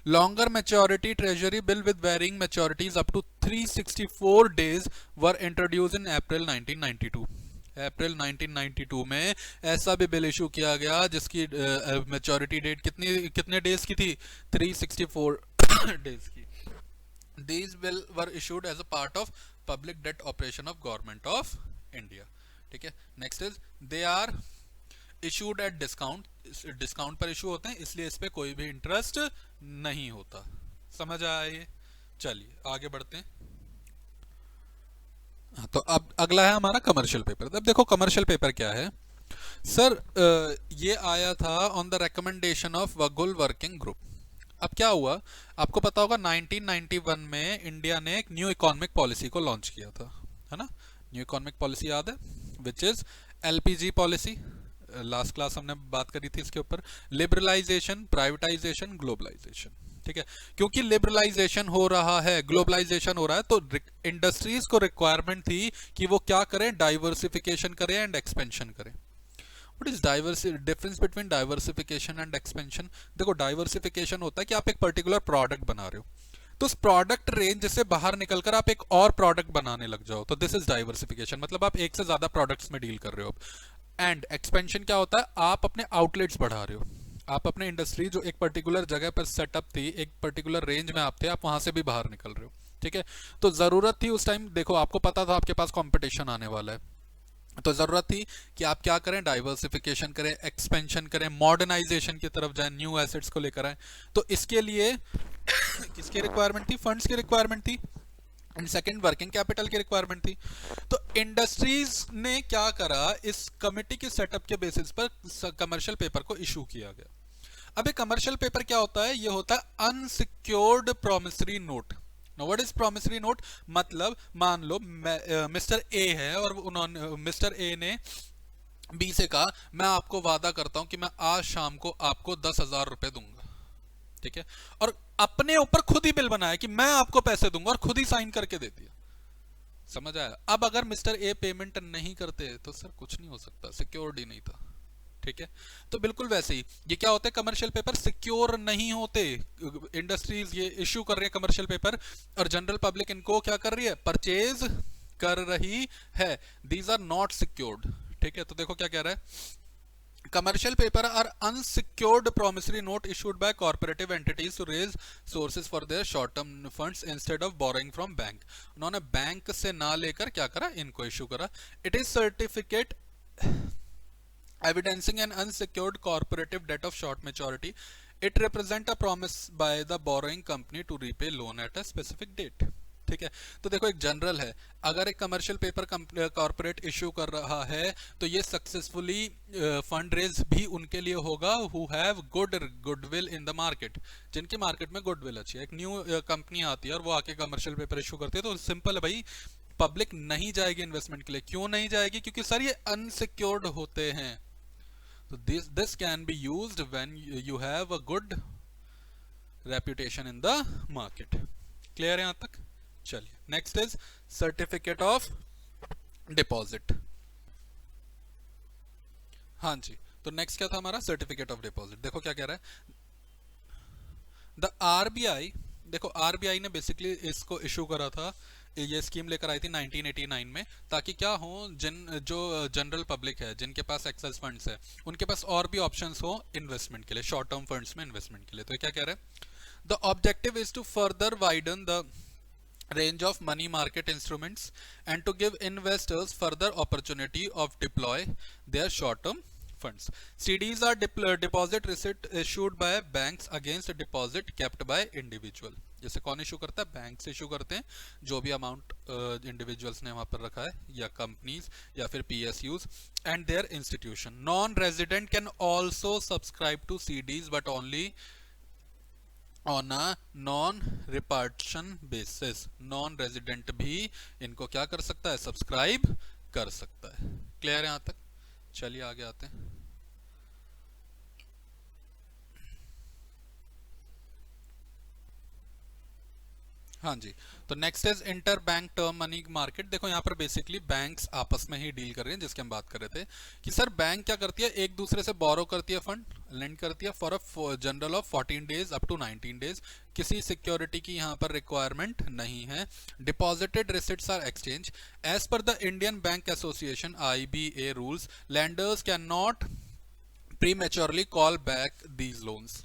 Longer maturity Treasury bill with varying maturities up to 364 days were introduced in April 1992. अप्रैल 1992 में ऐसा भी बिल इशू किया गया जिसकी मैच्योरिटी डेट कितने डेज की थी, 364 डेज की. These bill were issued as a part of public debt operation of government of India. ठीक है. Next is they are issued at discount. Discount पर इशू होते हैं, इसलिए इस पे कोई भी इंटरेस्ट नहीं होता. समझ आया ये? चलिए आगे बढ़ते हैं. तो अब अगला है हमारा कमर्शियल पेपर. अब देखो कमर्शियल पेपर क्या है सर. ये आया था on the recommendation of Vaghul working group. अब क्या हुआ, आपको पता होगा 1991 में इंडिया ने एक न्यू इकोनॉमिक पॉलिसी को लॉन्च किया था, है ना. न्यू इकोनॉमिक पॉलिसी याद है, which is LPG policy. Last class हमने बात करी थी इसके ऊपर. Liberalisation, privatisation, globalisation. ठीक है. क्योंकि लिबरलाइजेशन हो रहा है, ग्लोबलाइजेशन हो रहा है, तो इंडस्ट्रीज को रिक्वायरमेंट थी कि वो क्या करें, डाइवर्सिफिकेशन करें एंड एक्सपेंशन करें. What is difference between diversification and expansion? देखो डाइवर्सिफिकेशन होता है कि आप एक पर्टिकुलर प्रोडक्ट बना रहे हो, तो उस प्रोडक्ट रेंज से बाहर निकलकर आप एक और प्रोडक्ट बनाने लग जाओ, तो दिस इज डाइवर्सिफिकेशन. मतलब आप एक से ज्यादा प्रोडक्ट्स में डील कर रहे हो. एंड एक्सपेंशन क्या होता है, आप अपने आउटलेट्स बढ़ा रहे हो. आप अपने इंडस्ट्री जो एक पर्टिकुलर जगह पर सेटअप थी, एक पर्टिकुलर रेंज में आप थे, आप वहां से भी बाहर निकल रहे हो. ठीक है. तो जरूरत थी उस टाइम, देखो आपको पता था आपके पास कंपटीशन आने वाला है, तो जरूरत थी कि आप क्या करें, डाइवर्सिफिकेशन करें, एक्सपेंशन करें, मॉडर्नाइजेशन की तरफ जाएं, न्यू एसेट्स को लेकर आए. तो इसके लिए किसकी रिक्वायरमेंट थी, फंड्स की रिक्वायरमेंट थी. एंड सेकंड वर्किंग कैपिटल की रिक्वायरमेंट थी. तो इंडस्ट्रीज ने क्या करा, इस कमिटी के सेटअप के बेसिस पर कमर्शियल पेपर को इशू किया गया. अब कमर्शियल पेपर क्या होता है, ये होता है unsecured promissory note. Now what is promissory note? मतलब मान लो मिस्टर ए है और उन्होंने मिस्टर ए ने बी से कहा मैं आपको वादा करता हूं कि मैं आज शाम को आपको 10,000 रुपए दूंगा. ठीक है. और अपने ऊपर खुद ही बिल बनाया कि मैं आपको पैसे दूंगा और खुद ही साइन करके दे दिया. समझ आया? अब अगर मिस्टर ए पेमेंट नहीं करते तो सर कुछ नहीं हो सकता, सिक्योर्ड ही नहीं था. ठीक है. तो बिल्कुल वैसे ही ये क्या होता है, कमर्शियल पेपर सिक्योर नहीं होते. इंडस्ट्रीज ये इश्यू कर रहे हैं कमर्शियल पेपर और जनरल पब्लिक इनको क्या कर रही है, परचेज कर रही है. These are not secured. ठीक है. तो देखो क्या कह रहा है, commercial paper are unsecured promissory note issued by cooperative entities to raise sources for their short term funds instead of borrowing from bank. उन्होंने बैंक से ना लेकर क्या करा, इनको इशू करा. It is certificate evidencing an unsecured corporative debt of short maturity. It represent a promise by the borrowing company to repay loan at a specific date. ठीक है. तो देखो एक जनरल है, अगर एक कमर्शियल पेपर कॉर्पोरेट इशू कर रहा है तो ये सक्सेसफुली फंड रेज भी उनके लिए होगा who have goodwill in the market, जिनकी मार्केट में गुडविल अच्छी है. एक न्यू कंपनी आती है और वो आके कमर्शियल पेपर इशू करती है, तो सिंपल है भाई, पब्लिक नहीं जाएगी इन्वेस्टमेंट के लिए. क्यों नहीं जाएगी, क्योंकि सर ये अनसिक्योर्ड होते हैं. So this can be used when you have a good reputation in the market. Clear है यहाँ तक? चलिए next is certificate of deposit. हाँ जी. तो नेक्स्ट क्या था हमारा, सर्टिफिकेट ऑफ डिपॉजिट. देखो क्या कह रहा है, द आरबीआई. देखो आरबीआई ने बेसिकली इसको इशू करा था, ये स्कीम लेकर आई थी 1989 में, ताकि क्या हो, जो जनरल पब्लिक है, जिनके पास एक्सेस फंड्स है, उनके पास और भी ऑप्शंस हो इन्वेस्टमेंट के लिए, शॉर्ट टर्म फंड्स में इन्वेस्टमेंट के लिए. तो ये क्या कह रहा है, the objective is to further widen the range of money market instruments and to give investors further opportunity of deploy their short term funds. CDs are deposit receipt issued by banks against deposit kept by individual. जैसे कौन issue करता है, bank issue करते हैं, जो भी amount individuals ने वहां पर रखा है, या कंपनीज या फिर PSUs and their institution. Non resident can also subscribe to CDs but only on a non repatriation basis. Non resident भी इनको क्या कर सकता है, सब्सक्राइब कर सकता है. क्लियर है यहां तक? चलिए आगे आते हैं. हाँ जी। तो next is inter bank term money market. देखो यहाँ पर बेसिकली बैंक्स आपस में ही डील कर रहे हैं, जिसके हम बात कर रहे थे कि सर बैंक क्या करती है, एक दूसरे से बोरो करती है, फंड लेंड करती है for a general of 14 days up to 19 days. किसी सिक्योरिटी की यहाँ पर रिक्वायरमेंट नहीं है। Deposited receipts are exchange as per the Indian bank association IBA rules. Lenders can not prematurely call back these loans.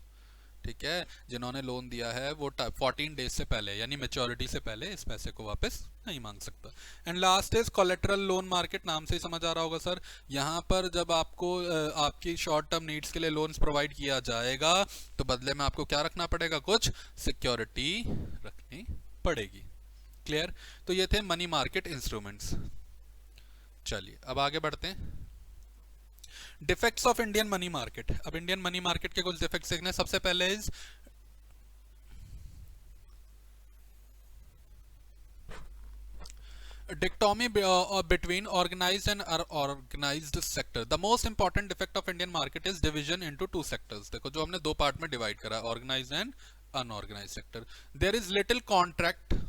ठीक है, जिन्होंने लोन दिया है वो 14 डेज से पहले यानी मेच्योरिटी से पहले इस पैसे को वापस नहीं मांग सकता। And last is collateral loan market. नाम से ही समझ आ रहा होगा सर, यहाँ पर जब आपको आपकी शॉर्ट टर्म नीड्स के लिए लोन्स प्रोवाइड किया जाएगा तो बदले में आपको क्या रखना पड़ेगा, कुछ सिक्योरिटी रखनी पड़ेगी। क्लियर? तो ये थे मनी मार्केट इंस्ट्रूमेंट्स। चलिए अब आगे बढ़ते हैं। Defects of Indian money market. अब इंडियन मनी मार्केट के कुछ डिफेक्ट्स देखने। सबसे पहले is dichotomy between organized and unorganized sector. The most important defect of Indian market is division into two sectors. देखो जो हमने दो पार्ट में डिवाइड करा, organized and unorganized sector. There is little contract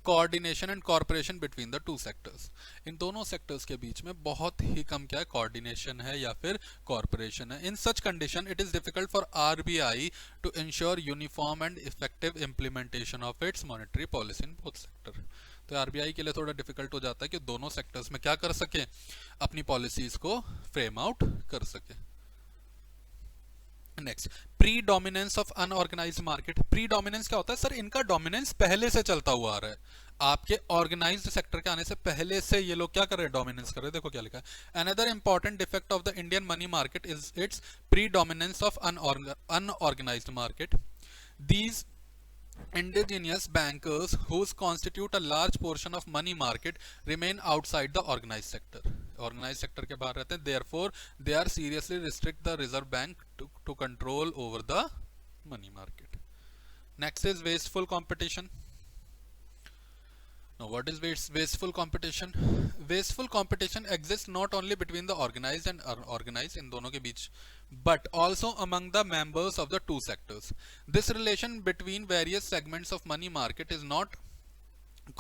coordination and corporation between the two sectors. इन दोनों sectors के बीच में बहुत ही कम क्या है, कोऑर्डिनेशन है या फिर कॉर्पोरेशन है। In such condition it is difficult for RBI to ensure uniform and effective implementation of its monetary policy in both sector. तो RBI के लिए थोड़ा डिफिकल्ट हो जाता है कि दोनों सेक्टर्स में क्या कर सके, अपनी पॉलिसीज को फ्रेम आउट कर सके। Next, pre dominance of unorganised market. Pre dominance क्या होता है सर, इनका डोमिनेंस पहले से चलता हुआ आ रहा है। आपके ऑर्गेनाइज्ड सेक्टर के आने से पहले से ये लोग क्या कर रहे हैं, डोमिनेंस कर रहे हैं। देखो क्या लिखा है, another important defect of the Indian money market is it's pre dominance of unorganised market. These indigenous bankers who constitute a large portion of money market remain outside the organized sector. Organized sector के बाहर रहते हैं, therefore they are seriously restrict the reserve bank to control over the money market. Next is wasteful competition. Now what is wasteful competition? Wasteful competition exists not only between the organized and unorganized, इन दोनों के बीच, but also among the members of the two sectors. This relation between various segments of money market is not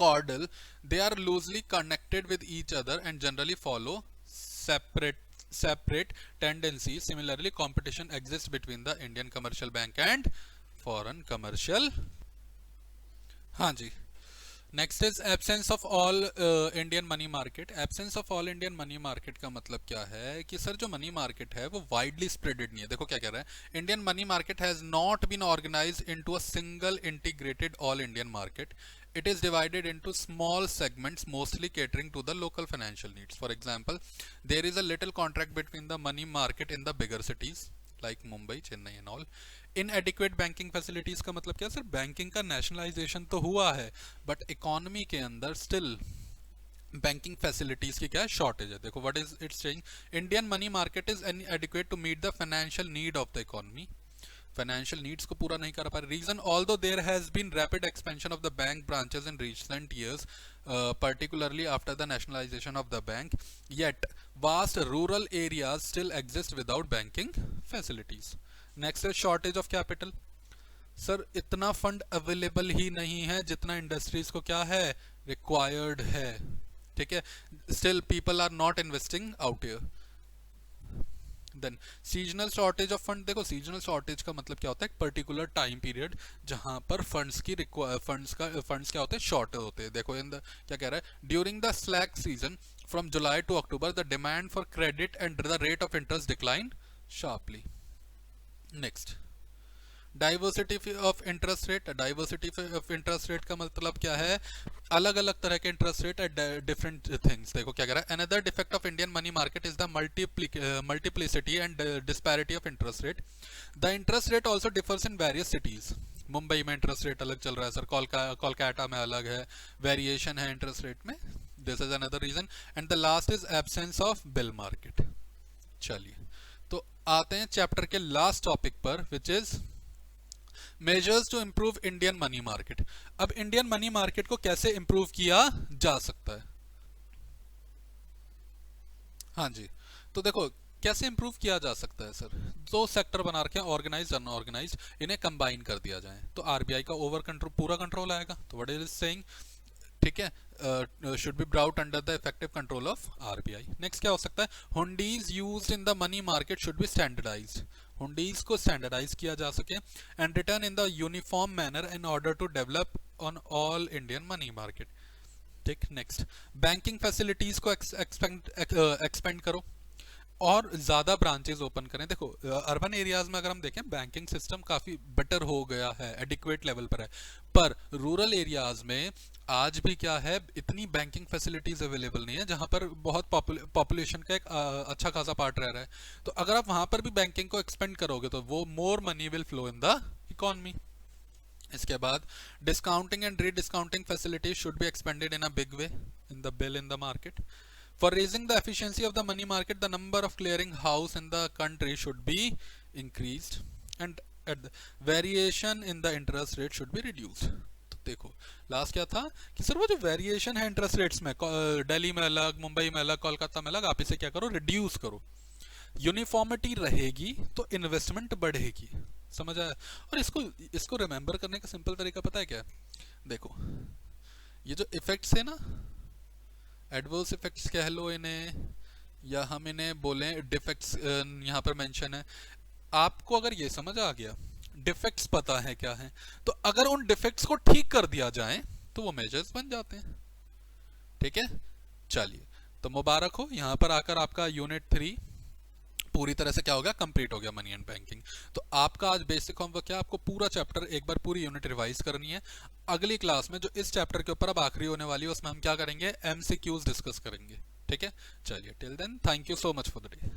causal. They are loosely connected with each other and generally follow separate tendencies. Similarly, competition exists between the Indian commercial bank and foreign commercial. हाँ जी। Next is absence of all Indian money market. Absence of all Indian money market का मतलब क्या है कि sir जो money market है वो वाइडली स्प्रेडेड नहीं है। देखो क्या कह रहा है, Indian money market has not been organised into a single integrated all Indian market. It is divided into small segments mostly catering to the local financial needs. For example, there is a little contract between the money market in the bigger cities like Mumbai, Chennai and all. Inadequate banking facilities का मतलब क्या sir, banking का nationalisation तो हुआ है but economy के अंदर still banking facilities की क्या है, शॉर्टेज है. देखो what is it's saying, Indian money market is inadequate to meet the financial need of the economy. Financial needs को पूरा नहीं कर पा रहे. Reason, although there has been rapid expansion of the bank branches in recent years, particularly after the nationalization of the bank, yet vast rural areas still exist without banking facilities. Next is shortage of capital. Sir इतना fund available ही नहीं है जितना industries को क्या है, required है. ठीक है, still people are not investing out here. Then seasonal shortage of fund. देखो सीजनल शॉर्टेज का मतलब क्या होता है, एक पर्टिकुलर टाइम पीरियड जहां पर फंड्स क्या होते हैं, शॉर्ट होते हैं. देखो इन द क्या कह रहा है, during the slack season from July to October the demand for credit and the rate of interest decline sharply. Next, diversity of interest rate. Diversity of interest rate का मतलब क्या है, अलग अलग तरह के interest rate at different things. देखो क्या कह रहा है, another defect of Indian money market is the multiplicity and disparity of interest rate. The interest rate also differs in various cities. Mumbai में इंटरेस्ट रेट अलग चल रहा है सर, कोलकाता में अलग है, वेरिएशन है इंटरेस्ट रेट में. This is another reason. And the last is absence of bill market. चलिए तो आते हैं चैप्टर के लास्ट टॉपिक पर, which is measures to improve Indian money market. अब इंडियन मनी मार्केट को कैसे इंप्रूव किया जा सकता है. हाँ जी, तो देखो कैसे इंप्रूव किया जा सकता है सर? दो सेक्टर बना रखे हैं, ऑर्गेनाइज अनऑर्गेनाइज, इन्हें कंबाइन कर दिया जाए तो आरबीआई का ओवर कंट्रोल, पूरा कंट्रोल आएगा। तो व्हाट इज सेइंग, ठीक है, should be brought under the effective control of RBI. Next क्या हो सकता है, hundis used in the money market should be standardised, hundis को स्टैंडर्डाइज किया जा सके and return in the uniform manner in order to develop on all Indian money market. ठीक, next banking facilities को एक्सपेंड करो और ज़्यादा ब्रांचेस ओपन करें। देखो अर्बन एरियाज में अगर हम देखें बैंकिंग सिस्टम काफ़ी बेटर हो गया है, एडिक्वेट लेवल पर है, पर रूरल एरियाज में आज भी क्या है, इतनी बैंकिंग फैसिलिटीज अवेलेबल नहीं है जहां पर बहुत पॉपुलेशन का एक अच्छा खासा पार्ट रह रहा है। तो अगर आप वहां पर भी बैंकिंग को एक्सपेंड करोगे तो वो more money will flow in the economy. इसके बाद discounting and rediscounting facilities should be expanded in a big way in the bill in the market. For raising the efficiency of the money market, the number of clearing house in the country should be increased and variation in the interest rate should be reduced। तो देखो last क्या था कि sir वो जो variation है interest rates में, दिल्ली में अलग, मुंबई में अलग, कोलकाता में अलग, आप इसे क्या करो, रिड्यूस करो। यूनिफॉर्मिटी रहेगी तो इन्वेस्टमेंट बढ़ेगी, समझ आया? और इसको रिमेंबर करने का सिंपल तरीका पता है क्या है? देखो ये जो इफेक्ट्स है ना, एडवर्स इफेक्ट्स कह लो इन्हें, या हम इन्हें बोलें डिफेक्ट्स, यहाँ पर मेंशन है। आपको अगर ये समझ आ गया, डिफेक्ट्स पता है क्या है, तो अगर उन डिफेक्ट्स को ठीक कर दिया जाए तो वो मेजर्स बन जाते हैं। ठीक है, चलिए तो मुबारक हो, यहाँ पर आकर आपका यूनिट 3 पूरी तरह से क्या हो गया, कंप्लीट हो गया, मनी एंड बैंकिंग। तो आपका आज बेसिक होमवर्क क्या, आपको पूरा चैप्टर एक बार पूरी यूनिट रिवाइज करनी है। अगली क्लास में जो इस चैप्टर के ऊपर अब आखिरी होने वाली है उसमें हम क्या करेंगे, एमसीक्यूज डिस्कस करेंगे। ठीक है, चलिए till then thank you so much for the day.